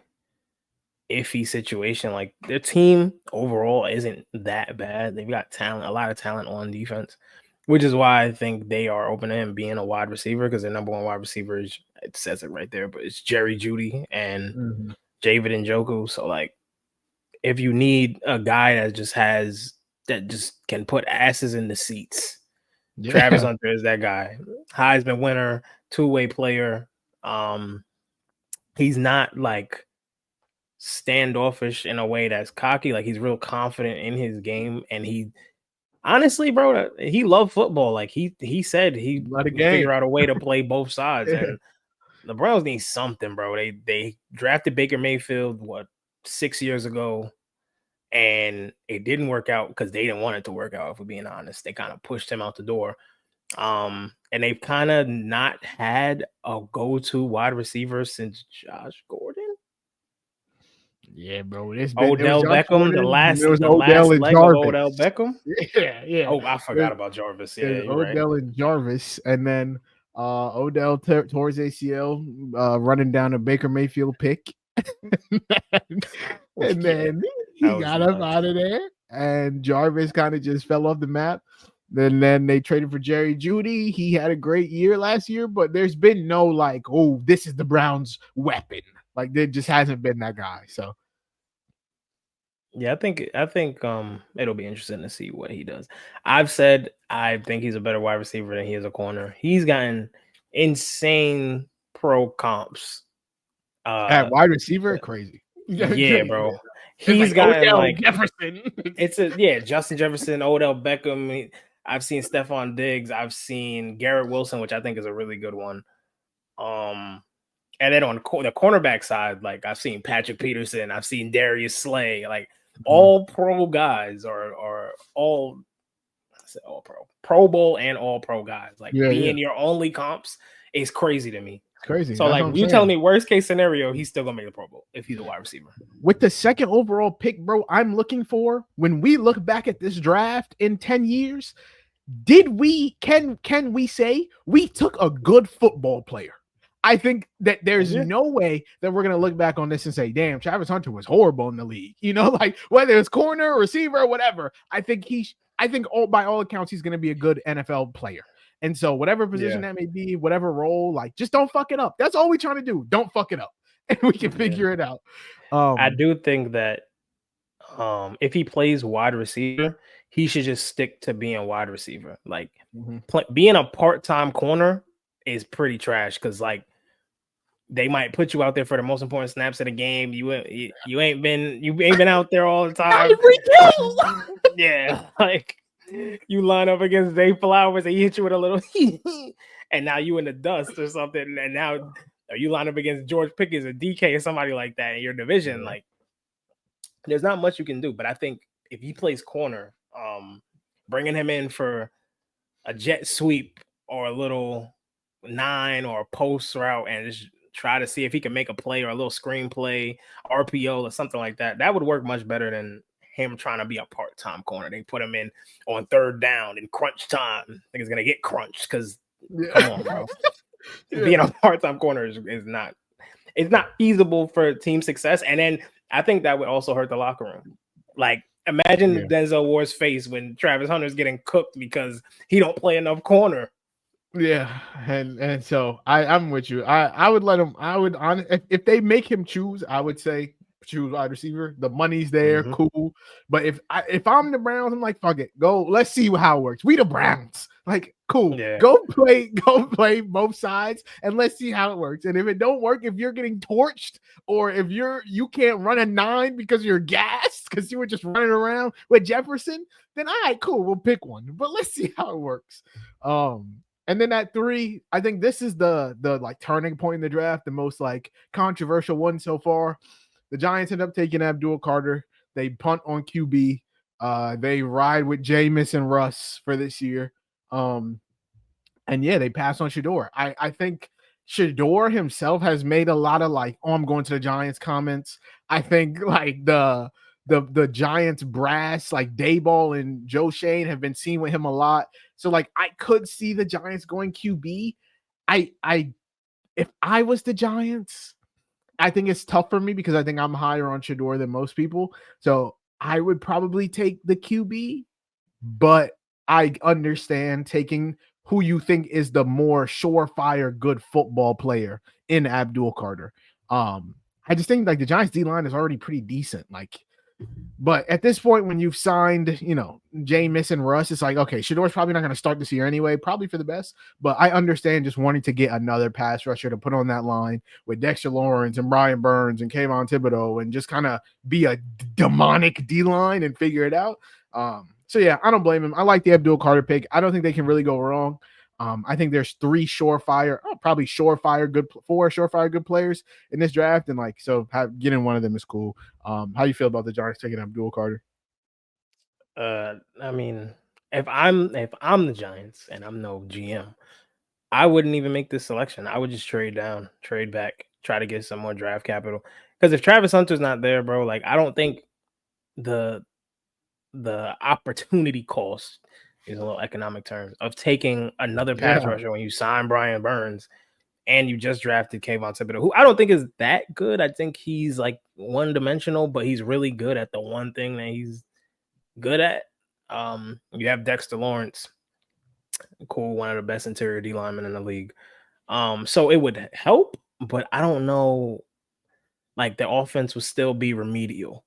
iffy situation. Like their team overall isn't that bad. They've got talent, a lot of talent on defense, which is why I think they are open to him being a wide receiver, because their number 1 wide receiver is, it says it right there, but it's Jerry Jeudy and David Njoku. So like, if you need a guy that just can put asses in the seats, Travis Hunter is that guy. Heisman winner, 2-way player. He's not like standoffish in a way that's cocky. Like he's real confident in his game, and he honestly, bro, he loved football. Like he said he would figure out a way to play both sides. And the Browns need something, bro. They drafted Baker Mayfield 6 years ago, and it didn't work out because they didn't want it to work out. If we're being honest, they kind of pushed him out the door. And they've kind of not had a go-to wide receiver since Josh Gordon. Yeah, bro. Odell Beckham, the last leg Jarvis. of Odell Beckham. Yeah. Oh, I forgot about Jarvis. Yeah, Odell right. and Jarvis, and then Odell towards ACL, running down a Baker Mayfield pick, and then he got up out of there, and Jarvis kind of just fell off the map. Then they traded for Jerry Jeudy. He had a great year last year, but there's been no like, oh, this is the Browns' weapon. Like there just hasn't been that guy. So yeah, I think it'll be interesting to see what he does. I've said I think he's a better wide receiver than he is a corner. He's gotten insane pro comps. At wide receiver, crazy. Yeah, bro. He's gotten like Jefferson. Justin Jefferson, Odell Beckham. I've seen Stephon Diggs. I've seen Garrett Wilson, which I think is a really good one. And then on the cornerback side, like I've seen Patrick Peterson, I've seen Darius Slay, like all pro guys are all pro bowl and all pro guys. Like being your only comps is crazy to me. Crazy. So like you telling me worst case scenario, he's still gonna make the Pro Bowl if he's a wide receiver. With the second overall pick, bro, I'm looking for when we look back at this draft in 10 years, can we say we took a good football player? I think that there's no way that we're gonna look back on this and say, damn, Travis Hunter was horrible in the league. You know, like whether it's corner, receiver, or whatever. I think by all accounts, he's gonna be a good NFL player. And so whatever position that may be, whatever role, like just don't fuck it up. That's all we're trying to do. Don't fuck it up. And we can figure it out. I do think that if he plays wide receiver, he should just stick to being wide receiver. Like being a part-time corner is pretty trash because like they might put you out there for the most important snaps of the game. You ain't been out there all the time. Yeah, like you line up against Zay Flowers and he hit you with a little and now you in the dust or something, and now you line up against George Pickens or DK or somebody like that in your division. Like there's not much you can do. But I think if he plays corner, bringing him in for a jet sweep or a little 9 or a post route and just try to see if he can make a play or a little screen play, RPO or something like that, that would work much better than him trying to be a part-time corner. They put him in on third down in crunch time. I think he's gonna get crunched because come on, bro. Being a part-time corner is not feasible for team success. And then I think that would also hurt the locker room. Like imagine Denzel Ward's face when Travis Hunter's getting cooked because he don't play enough corner. Yeah, and so I'm with you. I would let him. I would if they make him choose, I would say choose wide receiver. The money's there, cool. But if I'm the Browns, I'm like, fuck it, go. Let's see how it works. We the Browns, like, cool. Yeah. Go play both sides, and let's see how it works. And if it don't work, if you're getting torched, or if you can't run a 9 because you're gassed because you were just running around with Jefferson, then all right, cool, we'll pick one. But let's see how it works. And then at 3, I think this is the like turning point in the draft, the most like controversial one so far. The Giants end up taking Abdul Carter. They punt on QB. They ride with Jameis and Russ for this year. And they pass on Shedeur. I think Shedeur himself has made a lot of like, oh, I'm going to the Giants comments. I think like the Giants brass, like Dayball and Joe Shane, have been seen with him a lot. So like I could see the Giants going QB. If I was the Giants, I think it's tough for me because I think I'm higher on Shedeur than most people. So I would probably take the QB, but I understand taking who you think is the more surefire good football player in Abdul Carter. I just think like the Giants D-line is already pretty decent. Like, but at this point, when you've signed, Jameis and Russ, it's like, okay, Shedeur's probably not going to start this year anyway, probably for the best. But I understand just wanting to get another pass rusher to put on that line with Dexter Lawrence and Brian Burns and Kayvon Thibodeau and just kind of be a demonic D-line and figure it out. So yeah, I don't blame him. I like the Abdul Carter pick. I don't think they can really go wrong. I think there's four surefire good players in this draft, and like so getting one of them is cool. How you feel about the Giants taking Abdul Carter? I mean, if I'm the Giants and I'm no GM, I wouldn't even make this selection. I would just trade down, trade back, try to get some more draft capital. Because if Travis Hunter's not there, bro, like I don't think the opportunity cost is a little economic terms of taking another pass rusher when you sign Brian Burns and you just drafted Kayvon Thibodeau, who I don't think is that good. I think he's like one dimensional, but he's really good at the one thing that he's good at. You have Dexter Lawrence, cool, one of the best interior D linemen in the league. So it would help, but I don't know. Like the offense would still be remedial.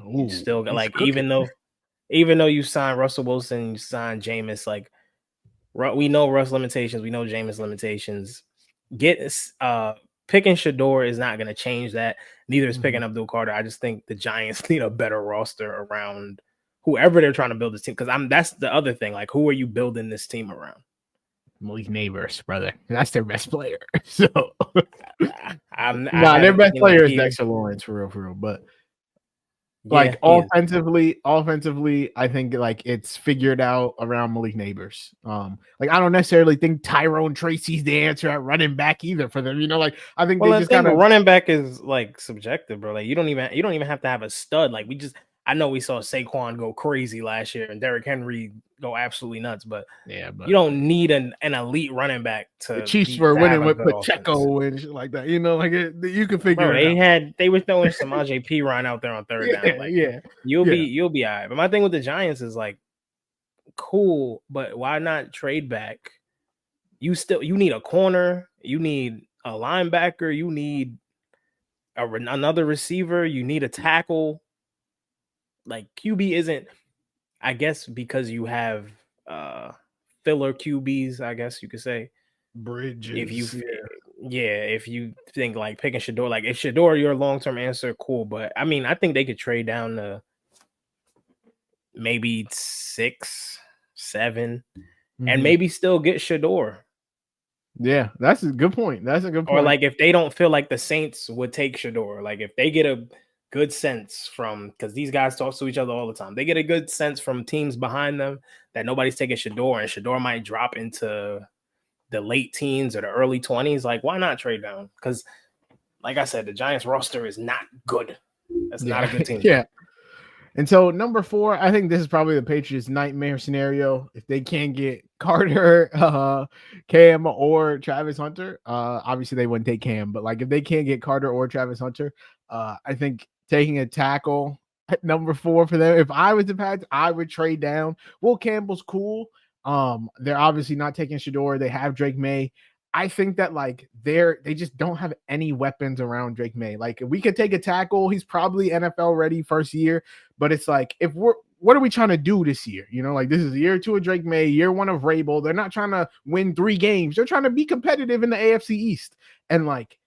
You still got like even though you sign Russell Wilson, you sign Jameis, like we know Russ limitations, we know Jameis limitations. Picking Shedeur is not going to change that. Neither is picking Abdul Carter. I just think the Giants need a better roster around whoever they're trying to build this team. Because that's the other thing. Like, who are you building this team around? Malik Neighbors, brother. That's their best player. So their best player is Dexter Lawrence for real. But like offensively, I think like it's figured out around Malik Neighbors. Like I don't necessarily think Tyrone Tracy's the answer at running back either for them. You know, like I think they just kind of running back is like subjective, bro. Like you don't even have to have a stud. Like I know we saw Saquon go crazy last year and Derrick Henry go absolutely nuts, but you don't need an elite running back to. The Chiefs were winning with Pacheco and shit like that. You know, like you can figure it out. They were throwing Samaje Perine out there on third down. Like, you'll be all right. But my thing with the Giants is like, cool, but why not trade back? You need a corner, you need a linebacker, you need another receiver, you need a tackle. Like QB isn't, I guess, because you have filler QBs, I guess you could say. Bridges. If you think like picking Shedeur, like if Shedeur your long-term answer, cool. But I mean, I think they could trade down to maybe 6, 7, and maybe still get Shedeur. Yeah, that's a good point. Or like if they don't feel like the Saints would take Shedeur, like if they get a good sense from, because these guys talk to each other all the time, they get a good sense from teams behind them that nobody's taking Shedeur, and Shedeur might drop into the late teens or the early 20s. Like, why not trade down? Because, like I said, the Giants roster is not good. That's not a good team. Yeah. And so number 4, I think this is probably the Patriots' nightmare scenario. If they can't get Carter, Cam, or Travis Hunter, obviously they wouldn't take Cam, but like if they can't get Carter or Travis Hunter, I think taking a tackle at number 4 for them. If I was the Pats, I would trade down. Will Campbell's cool. They're obviously not taking Shedeur. They have Drake May. I think that like they just don't have any weapons around Drake May. Like if we could take a tackle, he's probably NFL ready first year, but it's like what are we trying to do this year? You know, like this is year 2 of Drake May, year 1 of Rabel. They're not trying to win 3 games. They're trying to be competitive in the AFC East. And like,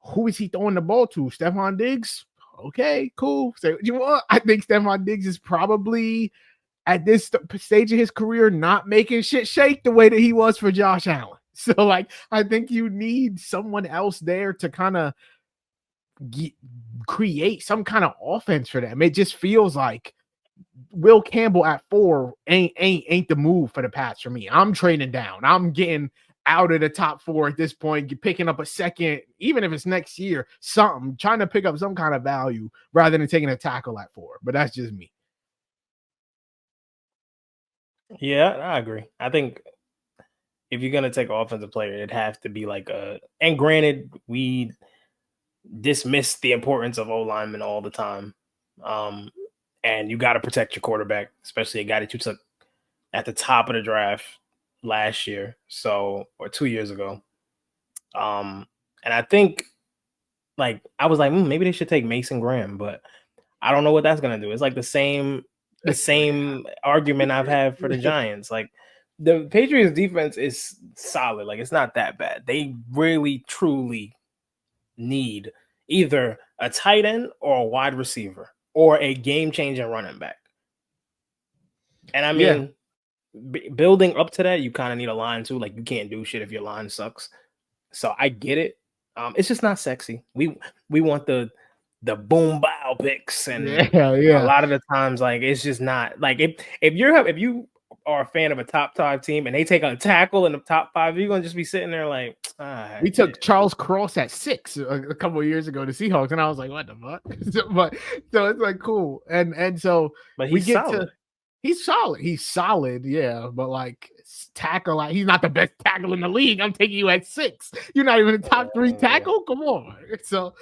who is he throwing the ball to? Stephon Diggs? Okay, cool. So you know what? I think Stephon Diggs is probably at this stage of his career not making shit shake the way that he was for Josh Allen. So, like, I think you need someone else there to kind of create some kind of offense for them. It just feels like Will Campbell at 4 ain't the move for the Pats for me. I'm trading down. I'm getting out of the top 4 at this point, picking up a second, even if it's next year, something, trying to pick up some kind of value rather than taking a tackle at 4. But that's just me. Yeah, I agree. I think if you're gonna take an offensive player, it'd have to be like and granted, we dismiss the importance of O-linemen all the time. And you got to protect your quarterback, especially a guy that you took at the top of the draft last year, or 2 years ago. And I think like I was like, maybe they should take Mason Graham, but I don't know what that's gonna do. It's like the same argument I've had for the Giants. Like the Patriots defense is solid. Like it's not that bad. They really truly need either a tight end or a wide receiver or a game-changing running back. And I mean, building up to that, you kind of need a line too. Like you can't do shit if your line sucks. So I get it. It's just not sexy. We want the boom bow picks, and a lot of the times, like it's just not like if you are a fan of a top 5 team and they take a tackle in the top 5, you're gonna just be sitting there like, we took Charles Cross at 6 a couple of years ago to Seahawks, and I was like, what the fuck? so it's like cool, and so but he's solid. He's solid. He's solid, yeah. But like tackle, like he's not the best tackle in the league. I'm taking you at 6. You're not even a top 3 tackle. Come on. So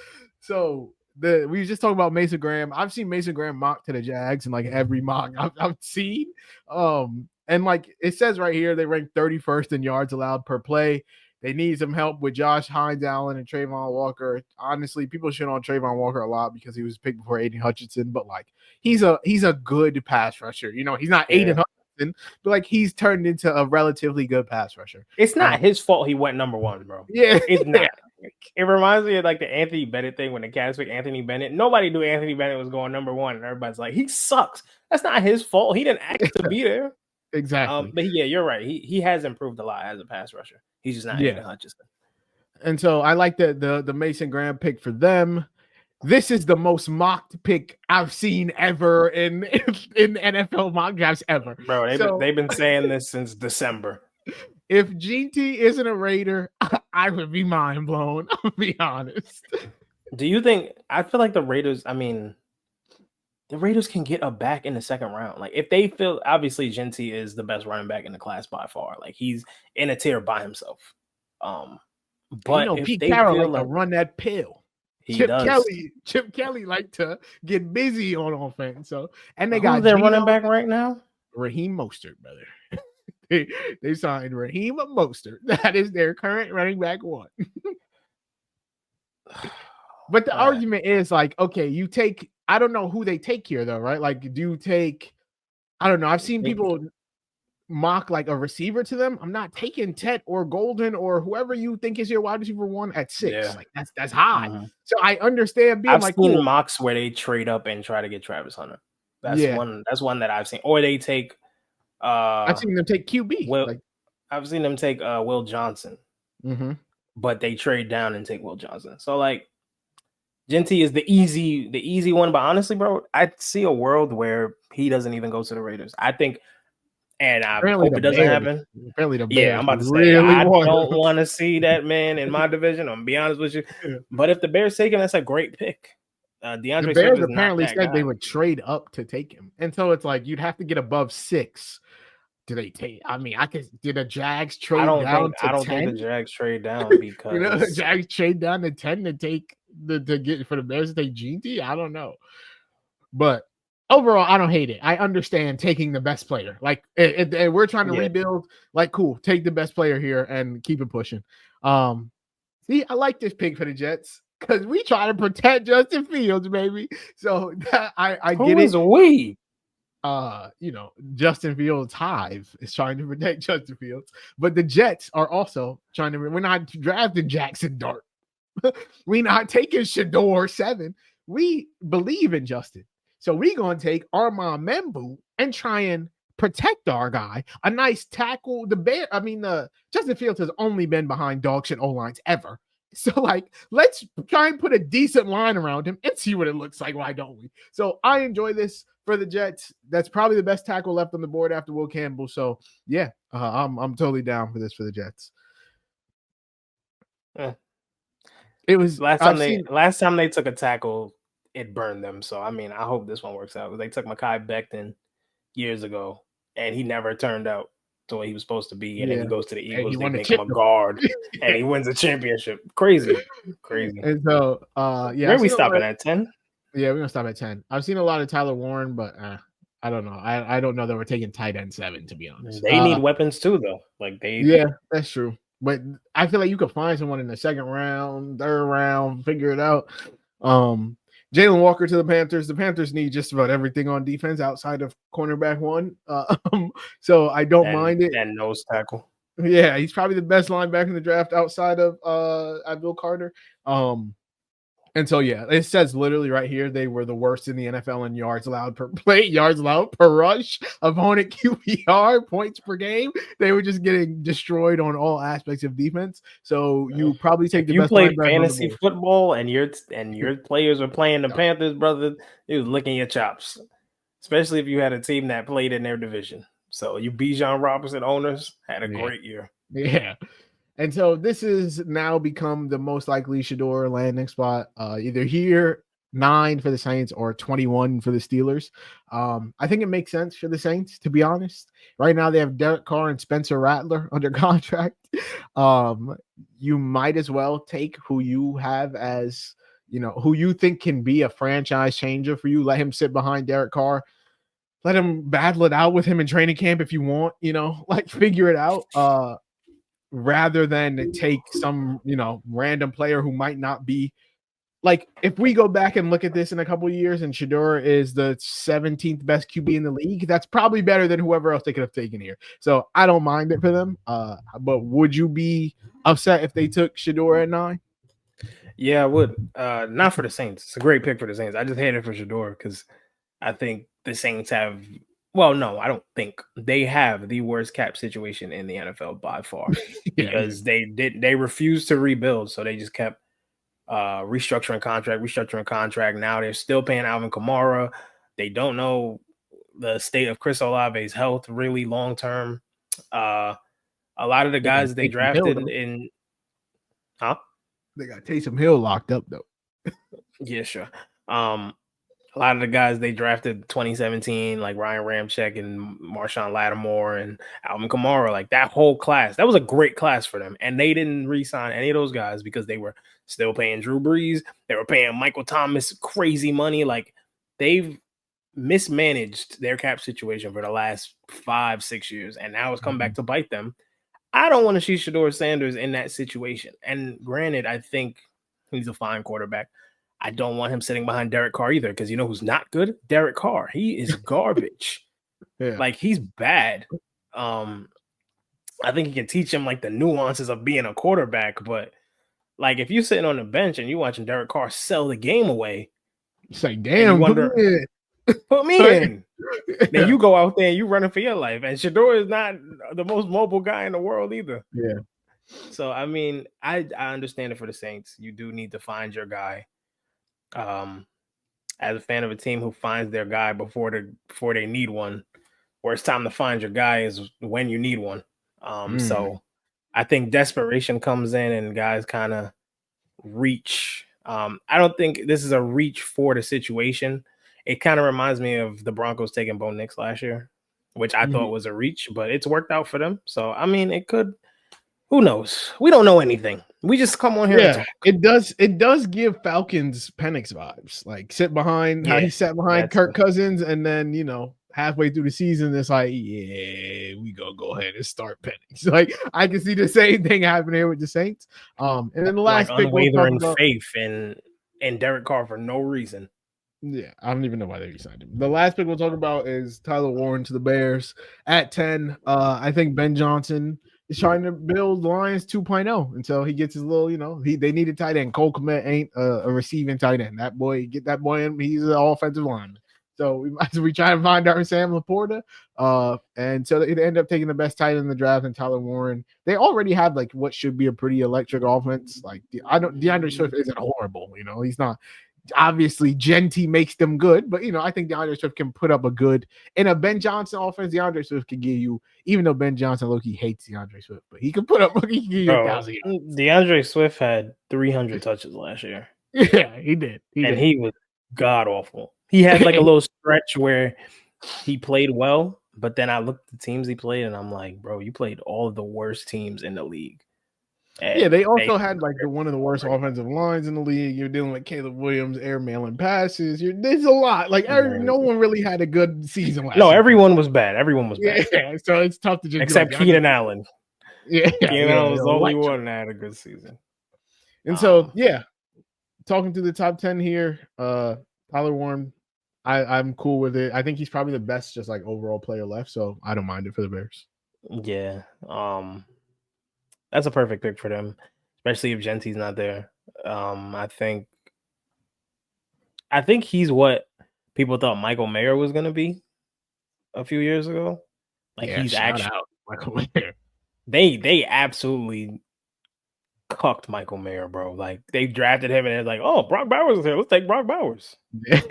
we were just talking about Mason Graham. I've seen Mason Graham mock to the Jags in like every mock I've seen. And like it says right here, they ranked 31st in yards allowed per play. They need some help with Josh Hines Allen and Trayvon Walker. Honestly, people shit on Trayvon Walker a lot because he was picked before Aiden Hutchinson, but like he's a good pass rusher. You know, he's not Aiden Hutchinson, but like he's turned into a relatively good pass rusher. It's not his fault he went number 1, bro. Yeah, it's not. It reminds me of like the Anthony Bennett thing when the Cavs picked Anthony Bennett. Nobody knew Anthony Bennett was going number 1, and everybody's like, he sucks. That's not his fault. He didn't ask to be there. Exactly. But yeah, you're right. He has improved a lot as a pass rusher. He's just not Aiden Hutchinson. And so I like the Mason Graham pick for them. This is the most mocked pick I've seen ever in NFL mock drafts ever. Bro, they've been saying this since December. If GT isn't a Raider, I would be mind blown. I'll be honest. Do you think? I feel like the Raiders. I mean, the Raiders can get a back in the second round. Like if they feel, obviously Genty is the best running back in the class by far. Like he's in a tier by himself. But if Pete they Carroll feel like to run that pill. Chip Kelly like to get busy on offense. So and they got their running back right now. Raheem Mostert, brother. They signed Raheem Mostert. That is their current running back 1. But the argument is like, okay, you take. I don't know who they take here though, right? Like, do you take? I don't know. I've seen people mock like a receiver to them. I'm not taking Tet or Golden or whoever you think is your wide receiver 1 at 6. Yeah. Like that's high. Mm-hmm. So I understand being I've seen mocks where they trade up and try to get Travis Hunter. That's one that I've seen. Or they take I've seen them take QB. I've seen them take Will Johnson. Mm-hmm. But they trade down and take Will Johnson. So like Genty is the easy one, but honestly, bro, I see a world where he doesn't even go to the Raiders. I think, and I hope it doesn't happen. I'm about to say, I don't want to see that man in my division. I'm gonna be honest with you. But if the Bears take him, that's a great pick. DeAndre the Bears apparently said they would trade up to take him, and so it's like you'd have to get above 6. Do they take? I mean, did the Jags trade down to 10? I don't think the Jags trade down because the Jags trade down to 10 to take to get for the Bears to take GT. I don't know, but overall, I don't hate it. I understand taking the best player. Like, we're trying to rebuild. Like, cool, take the best player here and keep it pushing. See, I like this pick for the Jets because we try to protect Justin Fields, baby. So I get it. Who is we? Justin Fields Hive is trying to protect Justin Fields, but the Jets are also trying to. We're not drafting Jaxson Dart. We're not taking Shedeur 7. We believe in Justin, so we're gonna take Armand Membu and try and protect our guy. A nice tackle. Justin Fields has only been behind dog shit O-lines ever. So, like, let's try and put a decent line around him and see what it looks like. Why don't we? So, I enjoy this for the Jets. That's probably the best tackle left on the board after Will Campbell. So, yeah, I'm totally down for this for the Jets. It was last time they took a tackle, it burned them. So, I mean, I hope this one works out. They took Mekhi Becton years ago, and he never turned out to what he was supposed to be, and then he goes to the Eagles, they make him a guard, and he wins a championship. Crazy. And so, where are we stopping at 10? Yeah, we're gonna stop at 10. I've seen a lot of Tyler Warren, but I don't know. I don't know that we're taking tight end 7, to be honest. They need weapons too, though. Yeah, that's true. But I feel like you could find someone in the second round, third round, figure it out. Jalen Walker to the Panthers. The Panthers need just about everything on defense outside of cornerback 1. So I don't mind it. And nose tackle. Yeah, he's probably the best linebacker in the draft outside of Abdul Carter. And so, yeah, it says literally right here they were the worst in the NFL in yards allowed per play, yards allowed per rush, opponent QBR, points per game. They were just getting destroyed on all aspects of defense. So you probably take the you best played linebacker on the fantasy board. football and your players were playing the Panthers, brother, it was licking your chops. Especially if you had a team that played in their division. So you Bijan Robinson owners had a great year. Yeah. And so this is now become the most likely Shedeur landing spot, either here, 9 for the Saints or 21 for the Steelers. I think it makes sense for the Saints, to be honest. Right now they have Derek Carr and Spencer Rattler under contract. You might as well take who you have as, who you think can be a franchise changer for you. Let him sit behind Derek Carr. Let him battle it out with him in training camp if you want, figure it out. Rather than take some, random player who might not be like, if we go back and look at this in a couple of years and Shedeur is the 17th best QB in the league, that's probably better than whoever else they could have taken here. So I don't mind it for them. But would you be upset if they took Shedeur at 9? Yeah, I would. Not for the Saints. It's a great pick for the Saints. I just hate it for Shedeur because I think the Saints have. Well, no, I don't think they have the worst cap situation in the NFL by far because they refused to rebuild, so they just kept restructuring contract. Now they're still paying Alvin Kamara. They don't know the state of Chris Olave's health really long term. A lot of the guys they drafted they got Taysom Hill locked up though. Yeah, sure. A lot of the guys they drafted 2017, like Ryan Ramczyk and Marshawn Lattimore and Alvin Kamara, like that whole class, that was a great class for them. And they didn't re-sign any of those guys because they were still paying Drew Brees. They were paying Michael Thomas crazy money. Like they've mismanaged their cap situation for the last 5-6 years. And now it's come back to bite them. I don't want to see Shedeur Sanders in that situation. And granted, I think he's a fine quarterback. I don't want him sitting behind Derek Carr either, because you know who's not good? Derek Carr. He is garbage. Like he's bad. I think he can teach him like the nuances of being a quarterback, but like if you're sitting on the bench and you're watching Derek Carr sell the game away, it's like, damn, put me in. Then you go out there and you running for your life. And Shedeur is not the most mobile guy in the world either. Yeah. So I mean, I understand it for the Saints. You do need to find your guy. As a fan of a team who finds their guy before they need one, where it's time to find your guy is when you need one. So I think desperation comes in and guys kind of reach. I don't think this is a reach for the situation. It kind of reminds me of the Broncos taking Bo Nix last year, which I thought was a reach, but it's worked out for them. So I mean, it could. Who knows? We don't know anything. We just come on here and talk. It does give Falcons Penix vibes. Like sit behind how he sat behind Kirk Cousins, and then halfway through the season, it's like, yeah, we gonna go ahead and start Penix. Like I can see the same thing happening here with the Saints. And then the last pick, unwavering faith in Derek Carr for no reason. Yeah, I don't even know why they re-signed him. The last pick we'll talk about is Tyler Warren to the Bears at 10. I think Ben Johnson is trying to build Lions 2.0 until he gets his little, they need a tight end. Cole Kmet ain't a receiving tight end. That boy, get that boy in. He's an offensive lineman. So we try to find our Sam Laporta. And so they end up taking the best tight end in the draft and Tyler Warren. They already have like what should be a pretty electric offense. Like DeAndre Swift isn't horrible. He's not. Obviously, Genty makes them good, but I think DeAndre Swift can put up a good in a Ben Johnson offense. DeAndre Swift can give you, even though Ben Johnson low-key hates DeAndre Swift, but he can put up. He can give you 1,000. DeAndre Swift had 300 touches last year. Yeah, he did. He was god awful. He had like a little stretch where he played well, but then I looked at the teams he played, and I'm like, bro, you played all of the worst teams in the league. And they also had like one of the worst offensive lines in the league. You're dealing with Caleb Williams airmailing passes. There's a lot. Like no one really had a good season last year. Everyone was bad. Everyone was bad. Yeah, so it's tough to just except Keenan Allen. Yeah, Keenan Allen was the only one that had a good season. And so talking to the top 10 here, Tyler Warren, I'm cool with it. I think he's probably the best just like overall player left, so I don't mind it for the Bears. Yeah. That's a perfect pick for them, especially if Genty's not there. I think I think he's what people thought Michael Mayer was gonna be a few years ago. Like Yeah, he's shout actually out Michael Mayer. they absolutely cucked Michael Mayer, bro. Like they drafted him and they're like, oh, Brock Bowers is here. Let's take Brock Bowers. Yeah.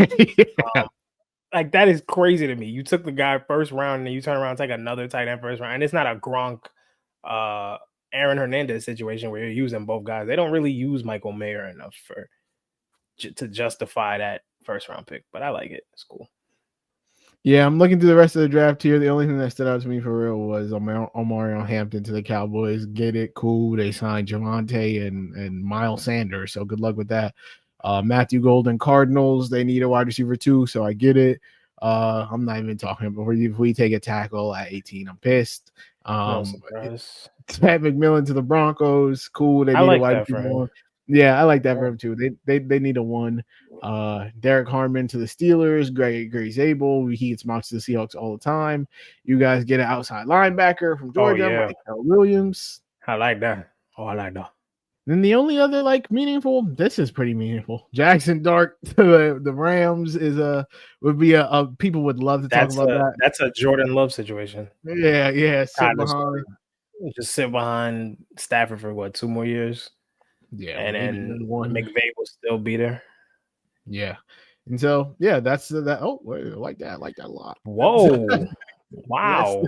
Like that is crazy to me. You took the guy first round and then you turn around and take another tight end first round. And it's not a Gronk Aaron Hernandez situation where you're using both guys. They don't really use Michael Mayer enough to justify that first round pick, but I like it. It's cool. Yeah, I'm looking through the rest of the draft here. The only thing that stood out to me for real was Omarion Hampton to the Cowboys. Get it, cool. They signed Javonte and Miles Sanders, so good luck with that. Matthew Golden Cardinals. They need a wide receiver too, so I get it. I'm not even talking about if we take a tackle at 18. I'm pissed. No surprise. Pat McMillan to the Broncos. Cool. They I need like a wide that for receiver. him. Yeah, I like that for him too. They need a one. Derek Harmon to the Steelers. Gray Zabel. He gets mounted to the Seahawks all the time. You guys get an outside linebacker from Georgia. Oh, yeah. Mike Williams. I like that. Oh, I like that. Then the only other meaningful, this is pretty meaningful. Jaxson Dart to the Rams is would be a people would love to talk about that. That's a Jordan Love situation. Yeah. Just sit behind Stafford for what, 2 more years? Yeah, and then McVay will still be there. Yeah, and so yeah, that's that. Oh, I like that a lot. Whoa, wow.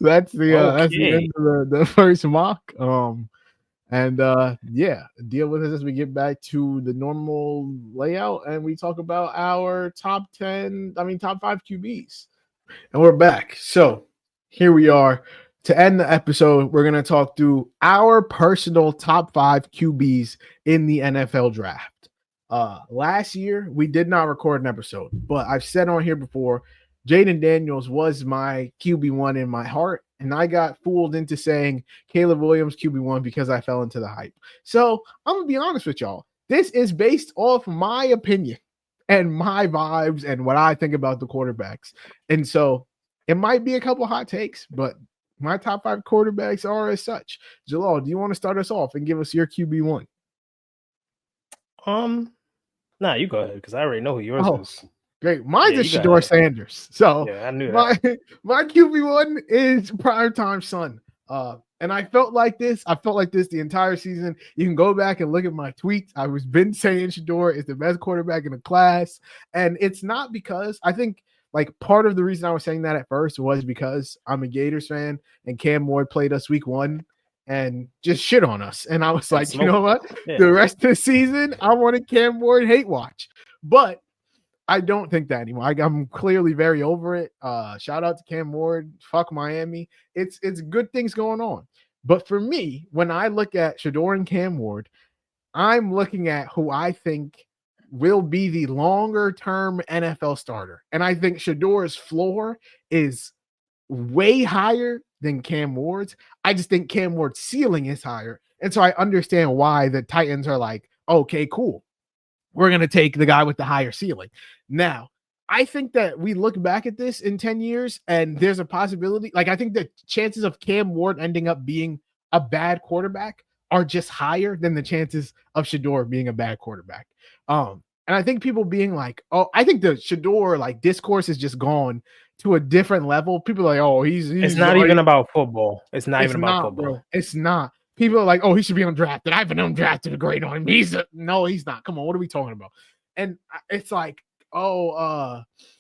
That's the end of the first mock. And yeah, deal with it as we get back to the normal layout and we talk about our top 5 QBs. And we're back. So here we are. To end the episode, we're going to talk through our personal top 5 QBs in the NFL draft. Last year, we did not record an episode, but I've said on here before, Jaden Daniels was my QB1 in my heart, and I got fooled into saying Caleb Williams QB1 because I fell into the hype. So I'm going to be honest with y'all. This is based off my opinion and my vibes and what I think about the quarterbacks. And so it might be a couple hot takes, but my top 5 quarterbacks are as such. Jalal, do you want to start us off and give us your QB1? Nah, you go ahead because I already know who yours is. Great. Mine's is Shedeur Sanders. So yeah, I knew that. My QB1 is Primetime Son. And I felt like this. The entire season. You can go back and look at my tweets. I was been saying Shedeur is the best quarterback in the class. And it's not because I think part of the reason I was saying that at first was because I'm a Gators fan and Cam Ward played us week 1 and just shit on us. And I was like, you know what? Yeah. The rest of the season, I wanted Cam Ward hate watch. But I don't think that anymore. I'm clearly very over it. Shout out to Cam Ward. Fuck Miami. It's good things going on. But for me, when I look at Shedeur and Cam Ward, I'm looking at who I think will be the longer-term NFL starter. And I think Shedeur's floor is way higher than Cam Ward's. I just think Cam Ward's ceiling is higher. And so I understand why the Titans are like, okay, cool. We're going to take the guy with the higher ceiling. Now, I think that we look back at this in 10 years and there's a possibility. I think the chances of Cam Ward ending up being a bad quarterback are just higher than the chances of Shedeur being a bad quarterback. And I think people being like, oh, I think the Shedeur discourse is just gone to a different level. People are like, oh, he's it's not even about football. It's not even about football. Bro. It's not. People are like, oh, he should be undrafted. I've been undrafted a grade on him. No, he's not. Come on, what are we talking about? And it's like,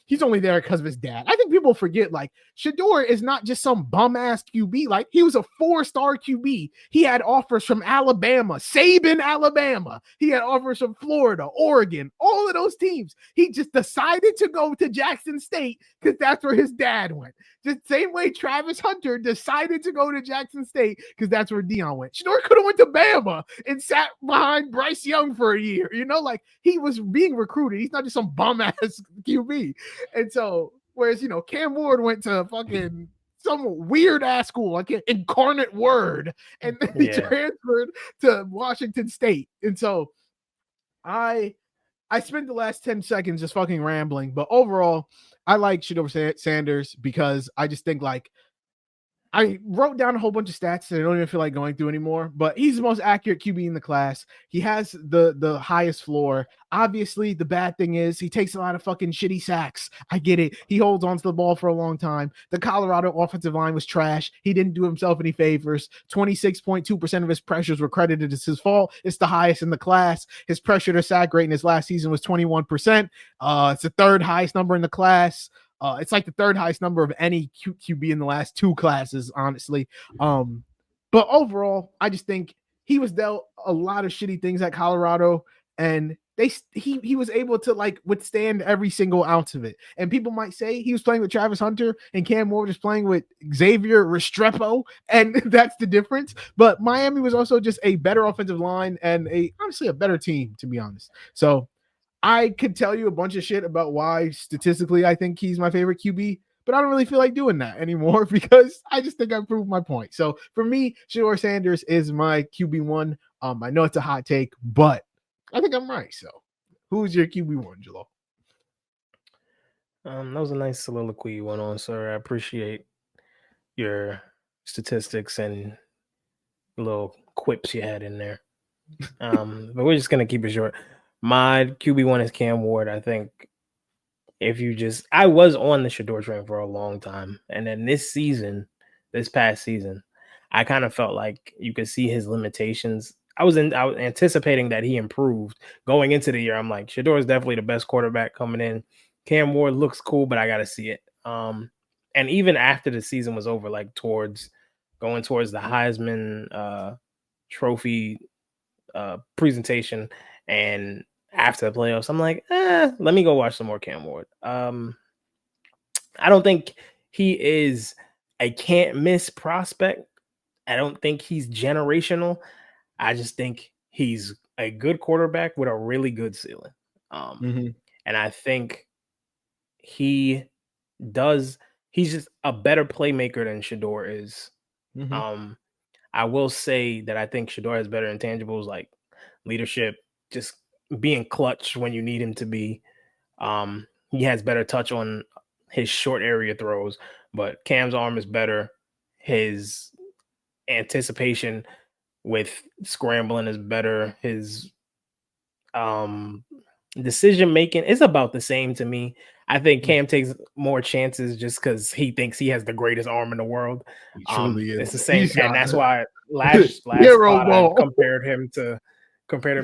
he's only there because of his dad. I think people forget Shedeur is not just some bum ass QB. He was a 4-star QB. He had offers from Alabama, Saban, Alabama. He had offers from Florida, Oregon, all of those teams. He just decided to go to Jackson State because that's where his dad went. Just same way Travis Hunter decided to go to Jackson State because that's where Dion went. Shedeur could have went to Bama and sat behind Bryce Young for a year. He was being recruited. He's not just some bum ass QB. And so, whereas, Cam Ward went to fucking some weird ass school, an Incarnate Word, and then he transferred to Washington State. And so I spent the last 10 seconds just fucking rambling, but overall, I like Shedeur Sanders because I just think I wrote down a whole bunch of stats that I don't even feel like going through anymore, but he's the most accurate QB in the class. He has the highest floor. Obviously, the bad thing is he takes a lot of fucking shitty sacks. I get it. He holds onto the ball for a long time. The Colorado offensive line was trash. He didn't do himself any favors. 26.2% of his pressures were credited as his fault. It's the highest in the class. His pressure to sack rate in his last season was 21%. It's the third highest number in the class. It's like the third highest number of any QB in the last two classes, honestly. But overall, I just think he was dealt a lot of shitty things at Colorado, and he was able to like withstand every single ounce of it. And people might say he was playing with Travis Hunter and Cam Ward was playing with Xavier Restrepo, and that's the difference. But Miami was also just a better offensive line and honestly a better team, to be honest. So I could tell you a bunch of shit about why statistically I think he's my favorite QB, but I don't really feel like doing that anymore because I just think I proved my point. So for me, Shedeur Sanders is my QB1. I know it's a hot take, but I think I'm right. So who's your QB1, Jalal? That was a nice soliloquy you went on, sir. I appreciate your statistics and little quips you had in there. But we're just gonna keep it short. My QB1 is Cam Ward. I think I was on the Shedeur train for a long time. And then this past season, I kind of felt like you could see his limitations. I was anticipating that he improved going into the year. I'm like, Shedeur is definitely the best quarterback coming in. Cam Ward looks cool, but I got to see it. And even after the season was over, like going towards the Heisman Trophy presentation and after the playoffs, I'm like, let me go watch some more Cam Ward. I don't think he is a can't miss prospect. I don't think he's generational. I just think he's a good quarterback with a really good ceiling. And I think he's just a better playmaker than Shedeur is. I will say that I think Shedeur has better intangibles like leadership, just being clutch when you need him to be. He has better touch on his short area throws, but Cam's arm is better. His anticipation with scrambling is better. His decision making is about the same to me. I think Cam takes more chances just because he thinks he has the greatest arm in the world. He truly is. It's the same, and that's why last spot I compared him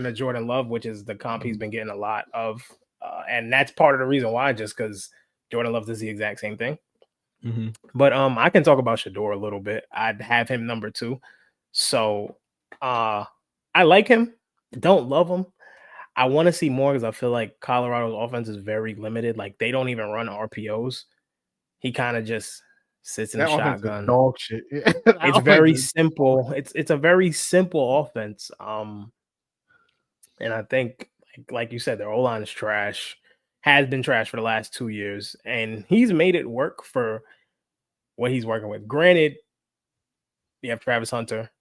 to Jordan Love, which is the comp he's been getting a lot of, and that's part of the reason why, just because Jordan Love does the exact same thing. But I can talk about Shedeur a little bit. I'd have him number 2. So I like him. Don't love him. I want to see more because I feel like Colorado's offense is very limited. Like they don't even run RPOs. He kind of just sits in the shotgun. Dog shit. It's very simple. It's a very simple offense. And I think, like you said, their O-line is trash. Has been trash for the last 2 years, and he's made it work for what he's working with. Granted, you have Travis Hunter.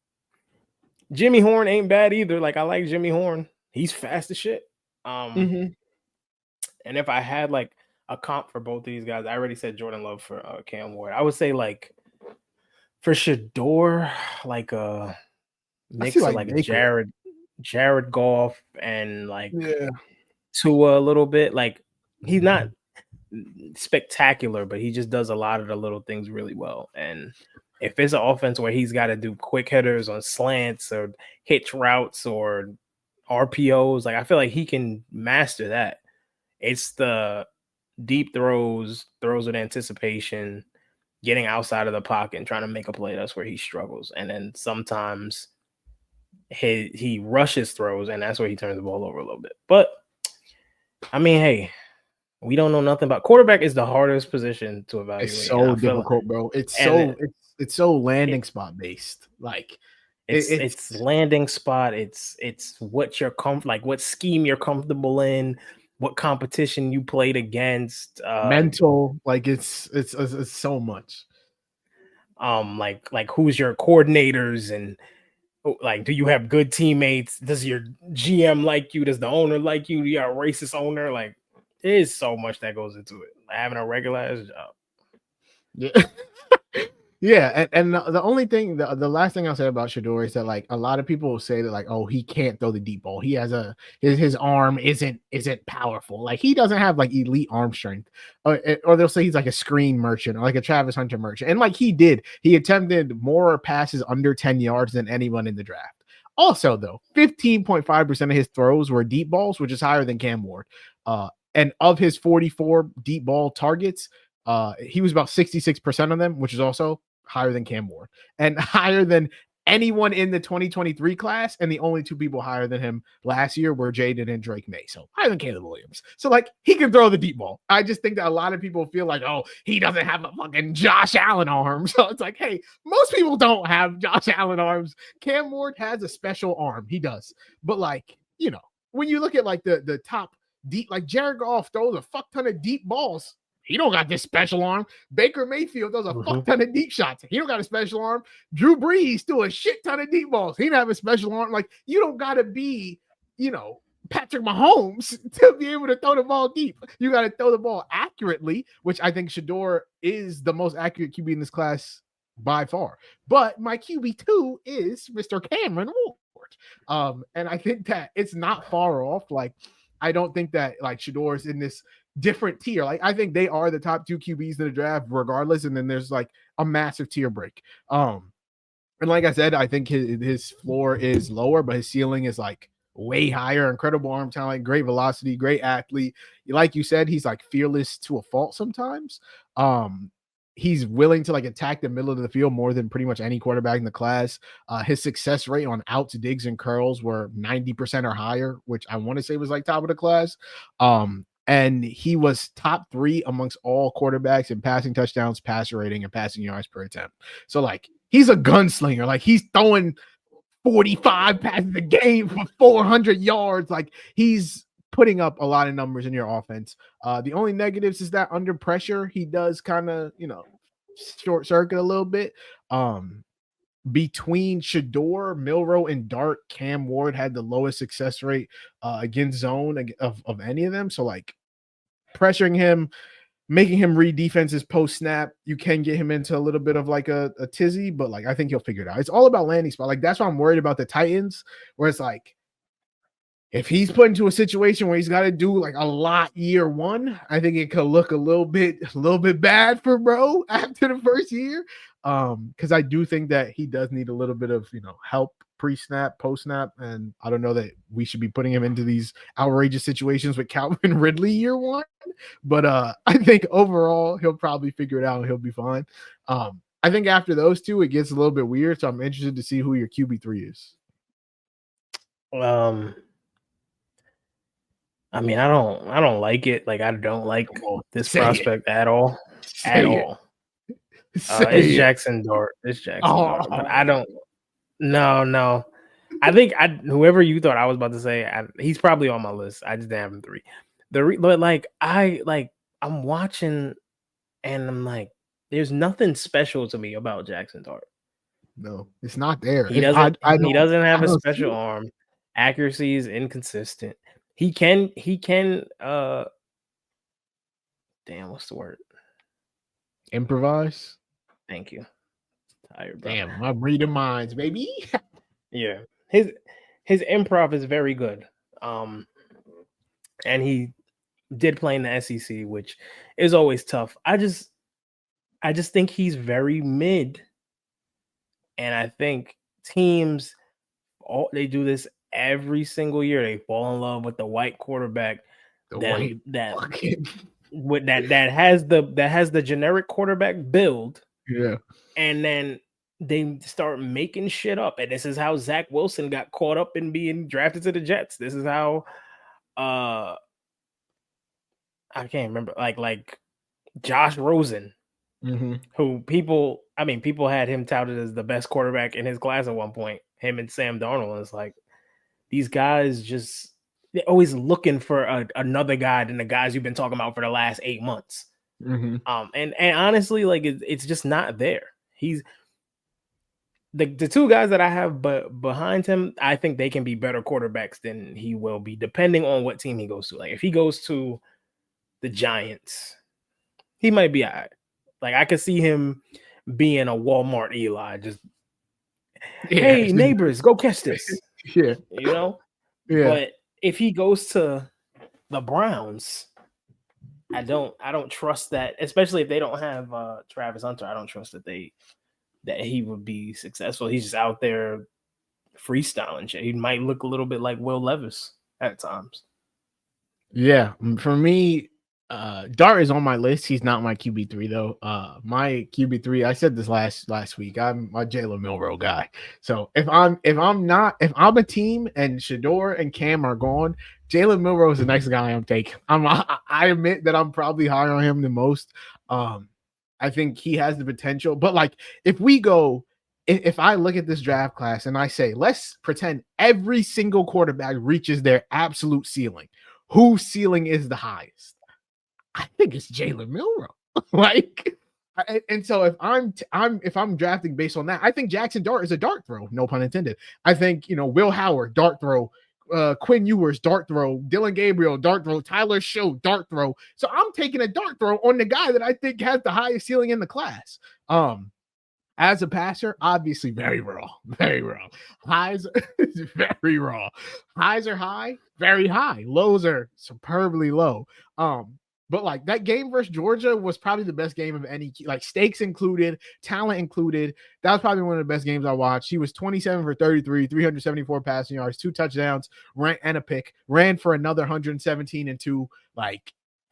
Jimmy Horn ain't bad either. Like I like Jimmy Horn. He's fast as shit. And if I had like a comp for both of these guys, I already said Jordan Love for Cam Ward. I would say like for Shedeur, like a mix of like a Jared Goff and like Tua a little bit. Like he's not spectacular, but he just does a lot of the little things really well. And if it's an offense where he's got to do quick hitters on slants or hitch routes or RPOs, like I feel like he can master that. It's the deep throws with anticipation, getting outside of the pocket and trying to make a play. That's where he struggles. And then sometimes he rushes throws, and that's where he turns the ball over a little bit. But I mean, hey, we don't know nothing about quarterback. Is the hardest position to evaluate. It's so difficult, bro. It's so landing spot based. Like it's landing spot. It's what you're what scheme you're comfortable in, what competition you played against, mental. Like it's so much. Like who's your coordinators and like, do you have good teammates? Does your GM like you? Does the owner like you? You got a racist owner? Like, there's so much that goes into it. Having a regularized job. Yeah. Yeah, and the only thing, the last thing I'll say about Shedeur is that like a lot of people will say that like, oh, he can't throw the deep ball. He has his arm isn't powerful. Like he doesn't have like elite arm strength, or they'll say he's like a screen merchant or like a Travis Hunter merchant. And like he attempted more passes under 10 yards than anyone in the draft. Also, though, 15.5% of his throws were deep balls, which is higher than Cam Ward. And of his 44 deep ball targets, he was about 66% of them, which is also higher than Cam Ward and higher than anyone in the 2023 class. And the only two people higher than him last year were Jaden and Drake May. So higher than Caleb Williams. So like he can throw the deep ball. I just think that a lot of people feel like, oh, he doesn't have a fucking Josh Allen arm. So it's like, hey, most people don't have Josh Allen arms. Cam Ward has a special arm. He does. But like, you know, when you look at like the top deep, like Jared Goff throws a fuck ton of deep balls. He don't got this special arm. Baker Mayfield does a fuck ton of deep shots. He don't got a special arm. Drew Brees threw a shit ton of deep balls. He don't have a special arm. Like, you don't got to be, you know, Patrick Mahomes to be able to throw the ball deep. You got to throw the ball accurately, which I think Shedeur is the most accurate QB in this class by far. But my QB2 is Mr. Cameron Ward. And I think that it's not far off. Like, I don't think that like Shedeur is in this different tier. Like I think they are the top two QBs in the draft regardless, and then there's like a massive tier break. And like I said, I think his floor is lower, but his ceiling is like way higher. Incredible arm talent, great velocity, great athlete. Like you said, he's like fearless to a fault sometimes. He's willing to like attack the middle of the field more than pretty much any quarterback in the class. His success rate on outs, digs, and curls were 90% or higher, which I want to say was like top of the class. And he was top 3 amongst all quarterbacks in passing touchdowns, passer rating, and passing yards per attempt. So like he's a gunslinger. Like he's throwing 45 passes a game for 400 yards. Like he's putting up a lot of numbers in your offense. The only negatives is that under pressure, he does kind of, you know, short circuit a little bit. Between Shedeur, Milroe, and Dart, Cam Ward had the lowest success rate against zone of any of them. So like pressuring him, making him read defenses post snap, you can get him into a little bit of like a tizzy, but like I think he'll figure it out. It's all about landing spot. Like that's why I'm worried about the Titans, where it's like if he's put into a situation where he's got to do like a lot year one, I think it could look a little bit bad for bro after the first year. Because I do think that he does need a little bit of, you know, help pre-snap, post-snap, and I don't know that we should be putting him into these outrageous situations with Calvin Ridley year one. But I think overall he'll probably figure it out and he'll be fine. I think after those two, it gets a little bit weird. So I'm interested to see who your QB3 is. I mean, I don't like it. Like I don't like this prospect at all. It's Jaxson Dart. It's Jaxson Dart. But I don't. No. I think whoever you thought I was about to say, he's probably on my list. I just didn't have him 3. But I'm watching, and I'm like, there's nothing special to me about Jaxson Dart. No, it's not there. He doesn't. He doesn't have a special arm. Accuracy is inconsistent. He can. Damn, what's the word? Improvise. Thank you. Tired, bro. Damn, I'm reading minds, baby. Yeah, his improv is very good. And he did play in the SEC, which is always tough. I just think he's very mid, and I think teams they do this every single year. They fall in love with the white quarterback that has the generic quarterback build. Yeah. And then they start making shit up. And this is how Zach Wilson got caught up in being drafted to the Jets. This is how I can't remember, like Josh Rosen, who people had him touted as the best quarterback in his class at one point, him and Sam Darnold. And it's like these guys they're always looking for another guy than the guys you've been talking about for the last 8 months. And honestly, like it's just not there. He's the 2 guys that I have, but behind him, I think they can be better quarterbacks than he will be, depending on what team he goes to. Like if he goes to the Giants, he might be all right. Like I could see him being a Walmart Eli. Just hey neighbors, go catch this. Yeah. You know? Yeah. But if he goes to the Browns, I don't trust that, especially if they don't have Travis Hunter. I don't trust that he would be successful. He's just out there freestyling shit. He might look a little bit like Will Levis at times. Yeah, for me, Dart is on my list. He's not my QB3 though. My QB3, I said this last week. I'm my Jalen Milroe guy. So if I'm a team and Shedeur and Cam are gone, Jalen Milroe is the next guy I'm taking. I admit that I'm probably higher on him than most. I think he has the potential, but like if I look at this draft class and I say, let's pretend every single quarterback reaches their absolute ceiling. Whose ceiling is the highest? I think it's Jalen Milroe. And so if I'm drafting based on that, I think Jaxson Dart is a dart throw, no pun intended. I think Will Howard, dart throw, Quinn Ewers, dart throw, Dylan Gabriel, dart throw, Tyler Show, dart throw. So I'm taking a dart throw on the guy that I think has the highest ceiling in the class. As a passer, obviously very raw. Highs is very raw. Highs are high, very high. Lows are superbly low. But like that game versus Georgia was probably the best game of any, like stakes included, talent included. That was probably one of the best games I watched. He was 27 for 33, 374 passing yards, 2 touchdowns, and a pick, ran for another 117 and 2.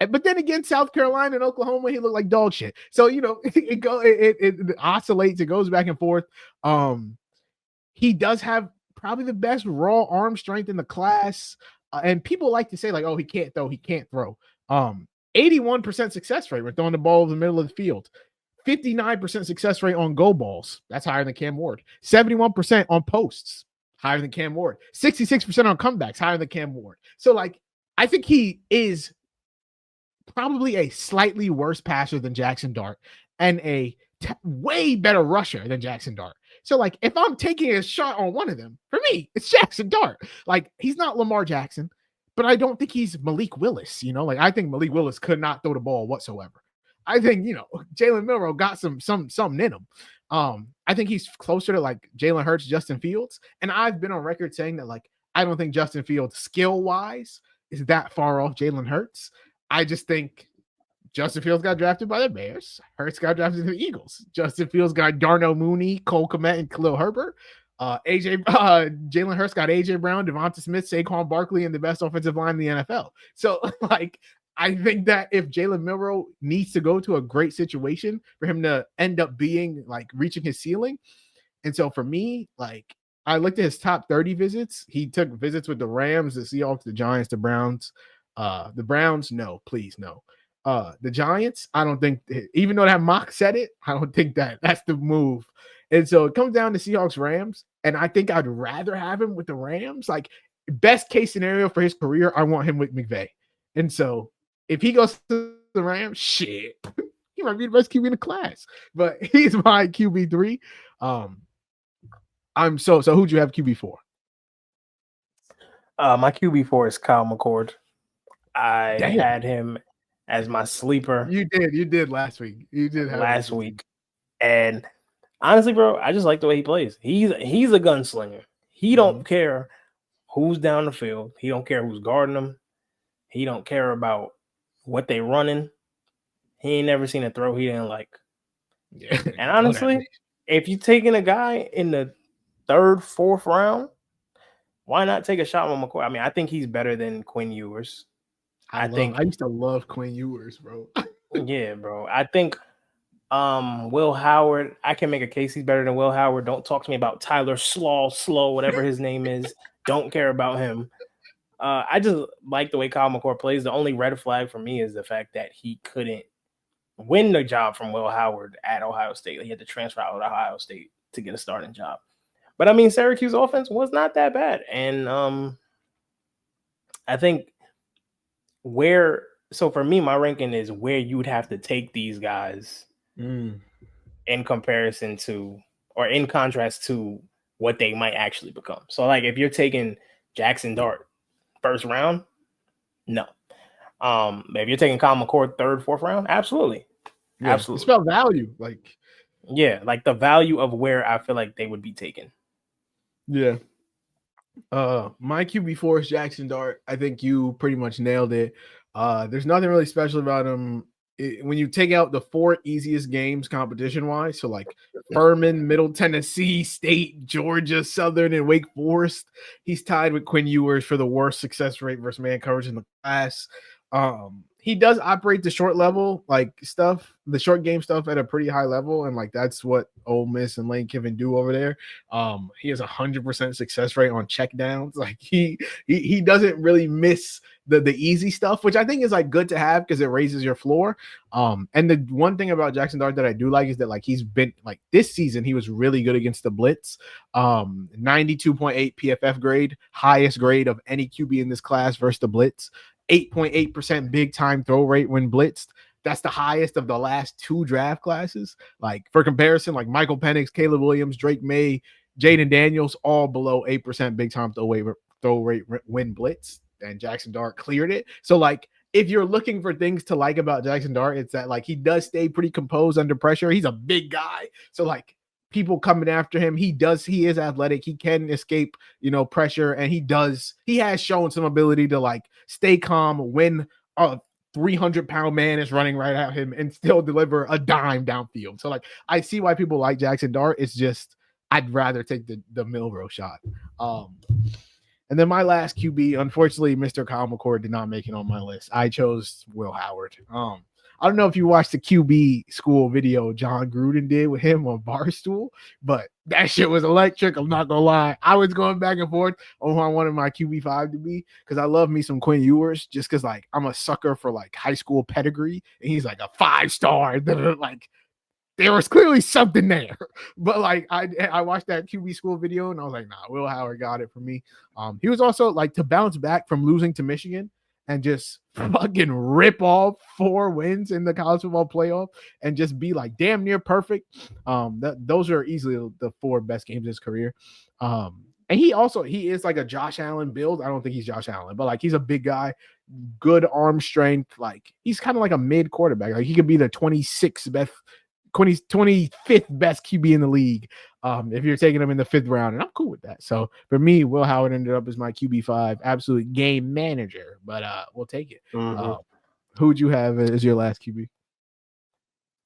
But then again, South Carolina and Oklahoma, he looked like dog shit. So, it oscillates. It goes back and forth. He does have probably the best raw arm strength in the class. And people like to say like, oh, he can't throw. 81% success rate. We're throwing the ball in the middle of the field. 59% success rate on go balls. That's higher than Cam Ward. 71% on posts. Higher than Cam Ward. 66% on comebacks. Higher than Cam Ward. So like, I think he is probably a slightly worse passer than Jaxson Dart and a way better rusher than Jaxson Dart. So like if I'm taking a shot on one of them, for me, it's Jaxson Dart. Like he's not Lamar Jackson, but I don't think he's Malik Willis. Like I think Malik Willis could not throw the ball whatsoever. I think, Jalen Milroe got something in him. I think he's closer to like Jalen Hurts, Justin Fields. And I've been on record saying that like I don't think Justin Fields skill-wise is that far off Jalen Hurts. I just think Justin Fields got drafted by the Bears. Hurts got drafted to the Eagles. Justin Fields got Darnell Mooney, Cole Kmet, and Khalil Herbert. Jalen Hurts got AJ Brown, Devonta Smith, Saquon Barkley, and the best offensive line in the NFL. So, like, I think that if Jalen Milroe needs to go to a great situation for him to end up being like reaching his ceiling. And so for me, like, I looked at his top 30 visits. He took visits with the Rams, the Seahawks, the Giants, the Browns. The Browns, no, please, no. The Giants, I don't think, even though that mock said it, I don't think that's the move. And so it comes down to Seahawks Rams, and I think I'd rather have him with the Rams. Like, best case scenario for his career, I want him with McVay. And so if he goes to the Rams, shit, he might be the best QB in the class. But he's my QB3. So who'd you have QB4? My QB4 is Kyle McCord. I had him as my sleeper. You did last week. You did have last week. And honestly, bro, I just like the way he plays. He's a gunslinger. He don't care who's down the field. He don't care who's guarding him. He don't care about what they running. He ain't never seen a throw he didn't like. Yeah. And honestly, if you're taking a guy in the 3rd, 4th round, why not take a shot with McCord? I mean, I think he's better than Quinn Ewers. I used to love Quinn Ewers, bro. Yeah, bro. I think Will Howard, I can make a case he's better than Will Howard. Don't talk to me about Tyler Slow, whatever his name is. Don't care about him. I just like the way Kyle McCord plays. The only red flag for me is the fact that he couldn't win the job from Will Howard at Ohio State. He had to transfer out of Ohio State to get a starting job. But I mean, Syracuse offense was not that bad. And I think so for me, my ranking is where you would have to take these guys in comparison to, or in contrast to what they might actually become. So like if you're taking Jaxson Dart 1st round, no. If you're taking Kyle McCord 3rd, 4th round, absolutely. Yeah, absolutely. It's about value. Like Yeah, like the value of where I feel like they would be taken. Yeah. My QB4 is Jaxson Dart. I think you pretty much nailed it. There's nothing really special about him. When you take out the 4 easiest games competition wise, so like Furman, Middle Tennessee State, Georgia Southern, and Wake Forest, he's tied with Quinn Ewers for the worst success rate versus man coverage in the class. He does operate the short level the short game stuff at a pretty high level, and like that's what Ole Miss and Lane Kiffin do over there. He has 100% success rate on check downs. Like he doesn't really miss the easy stuff, which I think is like good to have because it raises your floor. And the one thing about Jaxson Dart that I do like is that like he's been like this season he was really good against the blitz. 92.8 PFF grade, highest grade of any QB in this class versus the blitz. 8.8% big time throw rate when blitzed. That's the highest of the last 2 draft classes. Like for comparison, like Michael Penix, Caleb Williams, Drake May, Jaden Daniels, all below 8% big time throw rate when blitzed. And Jaxson Dart cleared it. So like if you're looking for things to like about Jaxson Dart, it's that like he does stay pretty composed under pressure. He's a big guy. So like people coming after him, he is athletic. He can escape, pressure. And he has shown some ability to like stay calm when a 300-pound man is running right at him and still deliver a dime downfield. So like, I see why people like Jaxson Dart. It's just, I'd rather take the Milroe shot. And then my last QB, unfortunately, Mr. Kyle McCord did not make it on my list. I chose Will Howard. I don't know if you watched the QB school video John Gruden did with him on Barstool, but that shit was electric. I'm not gonna lie. I was going back and forth on who I wanted my QB5 to be because I love me some Quinn Ewers just because like I'm a sucker for like high school pedigree, and he's like a 5-star. Like there was clearly something there. But like I watched that QB school video and I was like, nah, Will Howard got it for me. He was also like to bounce back from losing to Michigan and just fucking rip off 4 wins in the college football playoff and just be like damn near perfect. Those are easily the 4 best games of his career. And he is like a Josh Allen build. I don't think he's Josh Allen, but like he's a big guy, good arm strength. Like he's kind of like a mid quarterback. Like he could be the 25th best QB in the league if you're taking him in the 5th round, and I'm cool with that. So for me, Will Howard ended up as my QB5, absolute game manager, but we'll take it. Who would you have as your last QB?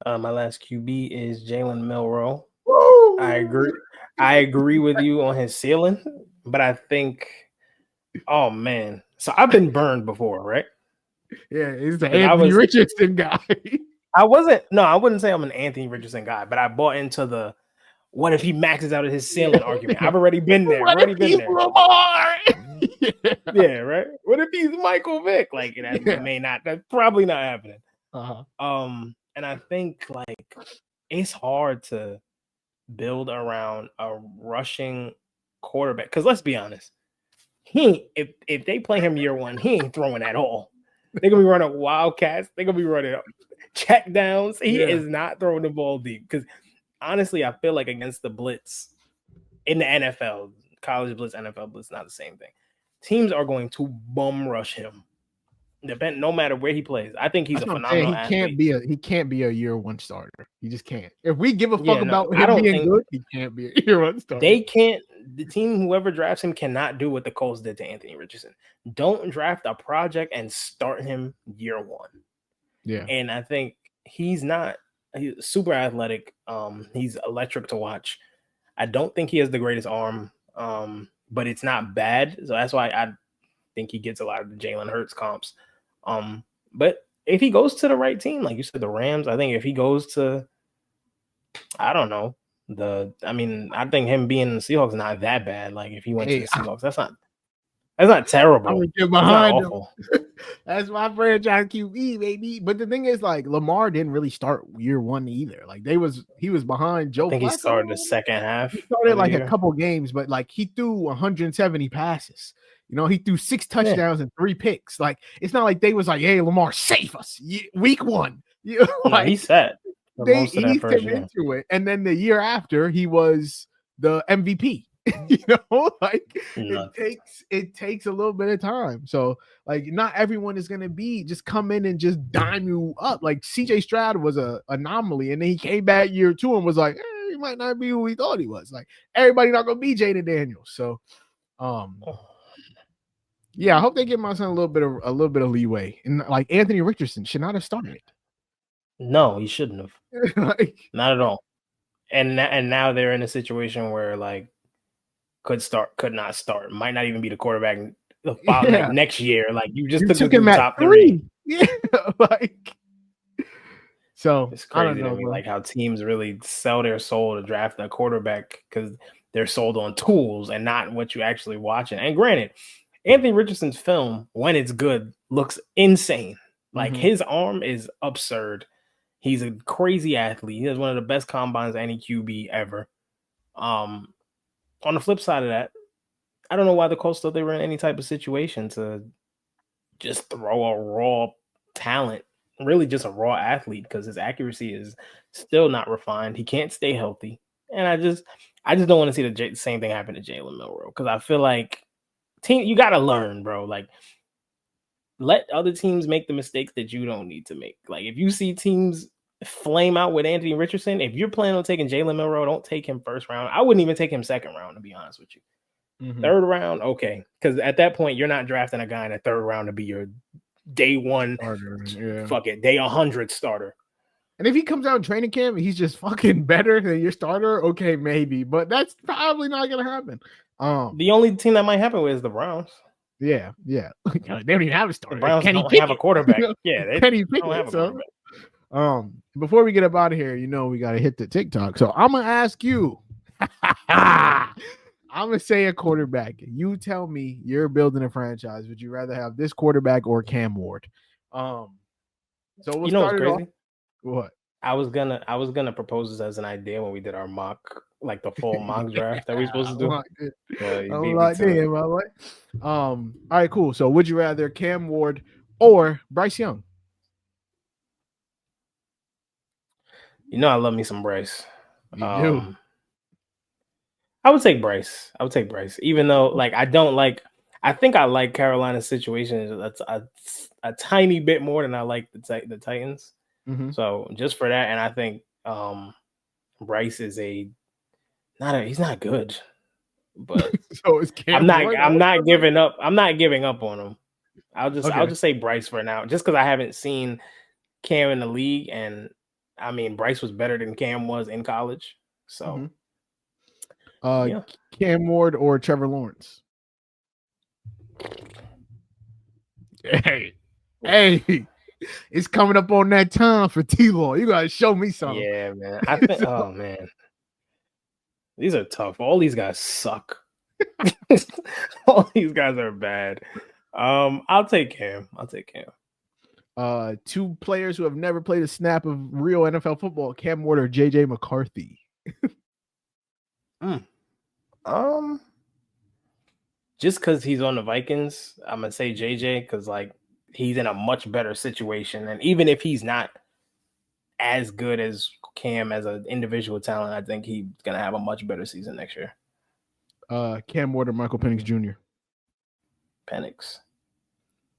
My last QB is Jalen Milroe. Woo! I agree with you on his ceiling, but I think, oh man, so I've been burned before, right? Yeah, he's the Anthony Richardson guy. I wouldn't say I'm an Anthony Richardson guy, but I bought into the what if he maxes out at his ceiling argument. I've already been there. Lamar? Yeah, right. What if he's Michael Vick? Like that's probably not happening. And I think like it's hard to build around a rushing quarterback because let's be honest, if they play him year 1, he ain't throwing at all. They're gonna be running wildcats. They're gonna be running check downs. He is not throwing the ball deep because honestly, I feel like against the blitz in the NFL, college blitz, NFL blitz, not the same thing. Teams are going to bum rush him. No matter where he plays. I think he's a phenomenal athlete. He can't be a year 1 starter. He just can't. If we give a fuck about him being good, he can't be a year 1 starter. They can't. The team, whoever drafts him, cannot do what the Colts did to Anthony Richardson. Don't draft a project and start him year 1. Yeah. And I think he's super athletic. He's electric to watch. I don't think he has the greatest arm, but it's not bad. So that's why I think he gets a lot of the Jalen Hurts comps. But if he goes to the right team, like you said, the Rams, I think if he goes to, I don't know, I think him being in the Seahawks is not that bad. Like if he went to the Seahawks, that's not terrible. I would get behind him. That's my franchise QB, baby. But the thing is, like Lamar didn't really start year 1 either. Like he was behind Joe. I think he started the second half. He started like a couple games, but like he threw 170 passes. He threw 6 touchdowns and 3 picks. Like it's not like they was like, "Hey, Lamar, save us." Week 1, he set. They eased him into it, and then the year after, he was the MVP. Like Nothing. it takes a little bit of time. So like not everyone is gonna be just come in and just dime you up. Like CJ Stroud was a anomaly, and then he came back year 2 and was like, he might not be who we thought he was. Like everybody not gonna be Jaden Daniels. So yeah, I hope they give my son a little bit of leeway. And like Anthony Richardson should not have started. No, he shouldn't have. Like, not at all. And now they're in a situation where like could not start, might not even be the quarterback like next year. Like you took him at top 3. Yeah, like so it's crazy I don't know, to me, bro. like how teams really sell their soul to draft a quarterback because they're sold on tools and not what you actually watching. And granted, Anthony Richardson's film, when it's good, looks insane. Like his arm is absurd. He's a crazy athlete. He has one of the best combines of any QB ever. On the flip side of that, I don't know why the Colts thought they were in any type of situation to just throw a raw talent, really just a raw athlete, because his accuracy is still not refined. He can't stay healthy. And I just don't want to see the same thing happen to Jalen Milroe, because I feel like you got to learn, bro. Like, let other teams make the mistakes that you don't need to make. Like, if you see teams flame out with Anthony Richardson, if you're planning on taking Jalen Milroe, don't take him first round. I wouldn't even take him second round, to be honest with you. Third round, okay. Because at that point, you're not drafting a guy in the third round to be your day 1 starter, fuck it, day 100 starter. And if he comes out in training camp and he's just fucking better than your starter, okay, maybe. But that's probably not going to happen. The only team that might happen with is the Browns. Yeah. They don't even have a starter. The Browns don't have a quarterback. Yeah, they don't have a quarterback. Before we get up out of here, we got to hit the TikTok. So I'm going to ask you. I'm going to say a quarterback. You tell me, you're building a franchise. Would you rather have this quarterback or Cam Ward? So we'll start it off. What? I was gonna propose this as an idea when we did our mock, like the full mock draft that we supposed to do. All right, cool. So would you rather Cam Ward or Bryce Young? I love me some Bryce. You do. I would take Bryce. Even though, like, I think I like Carolina's situation. That's a tiny bit more than I like the Titans. So just for that, and I think Bryce is he's not good, but so it's I'm not giving up. I'm not giving up on him. I'll just say Bryce for now, just because I haven't seen Cam in the league, and I mean Bryce was better than Cam was in college. So. Cam Ward or Trevor Lawrence? Hey, it's coming up on that time for T-Law. You gotta show me something. Yeah, man. I think. Oh man, these are tough. All these guys suck. All these guys are bad. I'll take Cam. Two players who have never played a snap of real NFL football: Cam Ward or JJ McCarthy. Just because he's on the Vikings, I'm gonna say JJ, because like he's in a much better situation, and even if he's not as good as Cam as an individual talent, I think he's gonna have a much better season next year. Cam Ward or Michael Penix Jr. Penix.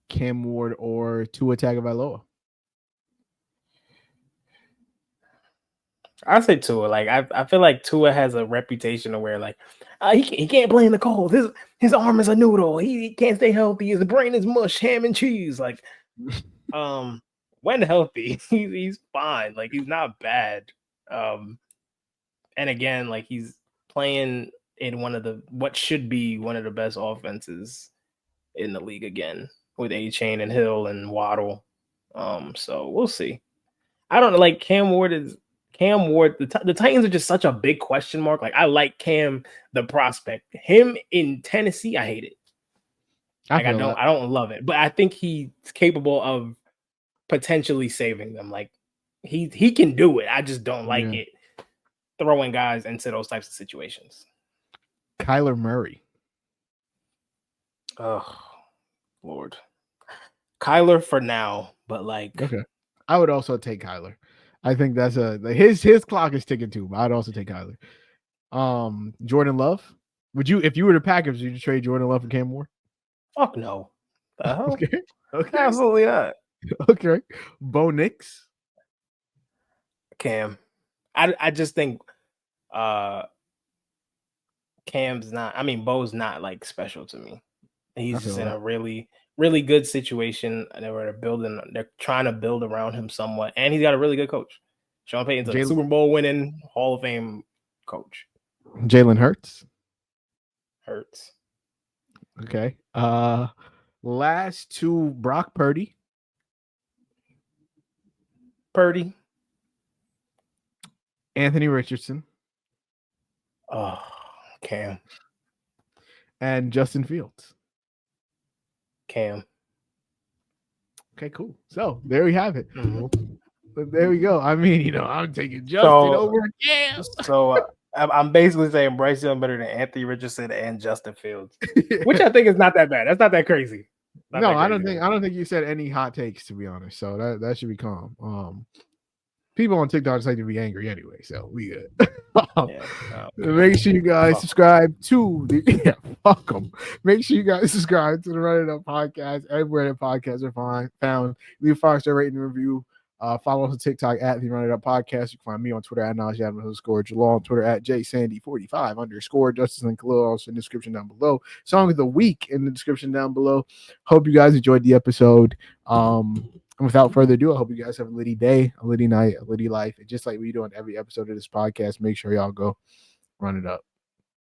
Cam Ward or Tua Tagovailoa. I say Tua. Like I feel like Tua has a reputation of where like he can't play in the cold. His arm is a noodle. He can't stay healthy. His brain is mush, ham and cheese. Like when healthy, he's fine. Like he's not bad. And again, like he's playing in what should be one of the best offenses in the league again with A-Chain and Hill and Waddle. So we'll see. I don't know. Like Cam Ward. The Titans are just such a big question mark. Like I like Cam, the prospect. Him in Tennessee, I hate it. Like I don't love it, but I think he's capable of potentially saving them. Like he can do it. I just don't like it throwing guys into those types of situations. Kyler Murray. Oh Lord, Kyler for now, but like okay, I would also take Kyler. I think that's his clock is ticking too, but I'd also take Kyler. Jordan Love. Would you, if you were the Packers, would you trade Jordan Love for Cam Moore? Fuck no. The hell? Okay. Absolutely not. Okay. Bo Nix. Cam. I just think Cam's not. I mean, Bo's not like special to me. He's just in a really, really good situation. They're trying to build around him somewhat, and he's got a really good coach. Sean Payton's a Super Bowl winning Hall of Fame coach. Jalen Hurts. Okay. Last two, Brock Purdy. Anthony Richardson. Oh, Cam. And Justin Fields. Cam. Okay, cool. So there we have it. Mm-hmm. But there we go. I mean, I'm taking Justin over Cam. So I'm basically saying Bryce Young better than Anthony Richardson and Justin Fields, which I think is not that bad. That's not that crazy. I don't think you said any hot takes, to be honest. So that should be calm. People on TikTok just like to be angry anyway, so we good. Make sure you guys subscribe to the fuck them. Make sure you guys subscribe to the Run It Up podcast everywhere that podcasts are found. Leave a 5-star rating and review. Follow us on TikTok at the Run It Up podcast. You can find me on Twitter at Najee Jalaal, on Twitter at JSandy45_. Justice and Khalil also in the description down below. Song of the week in the description down below. Hope you guys enjoyed the episode. And without further ado, I hope you guys have a litty day, a litty night, a litty life. And just like we do on every episode of this podcast, make sure y'all go run it up.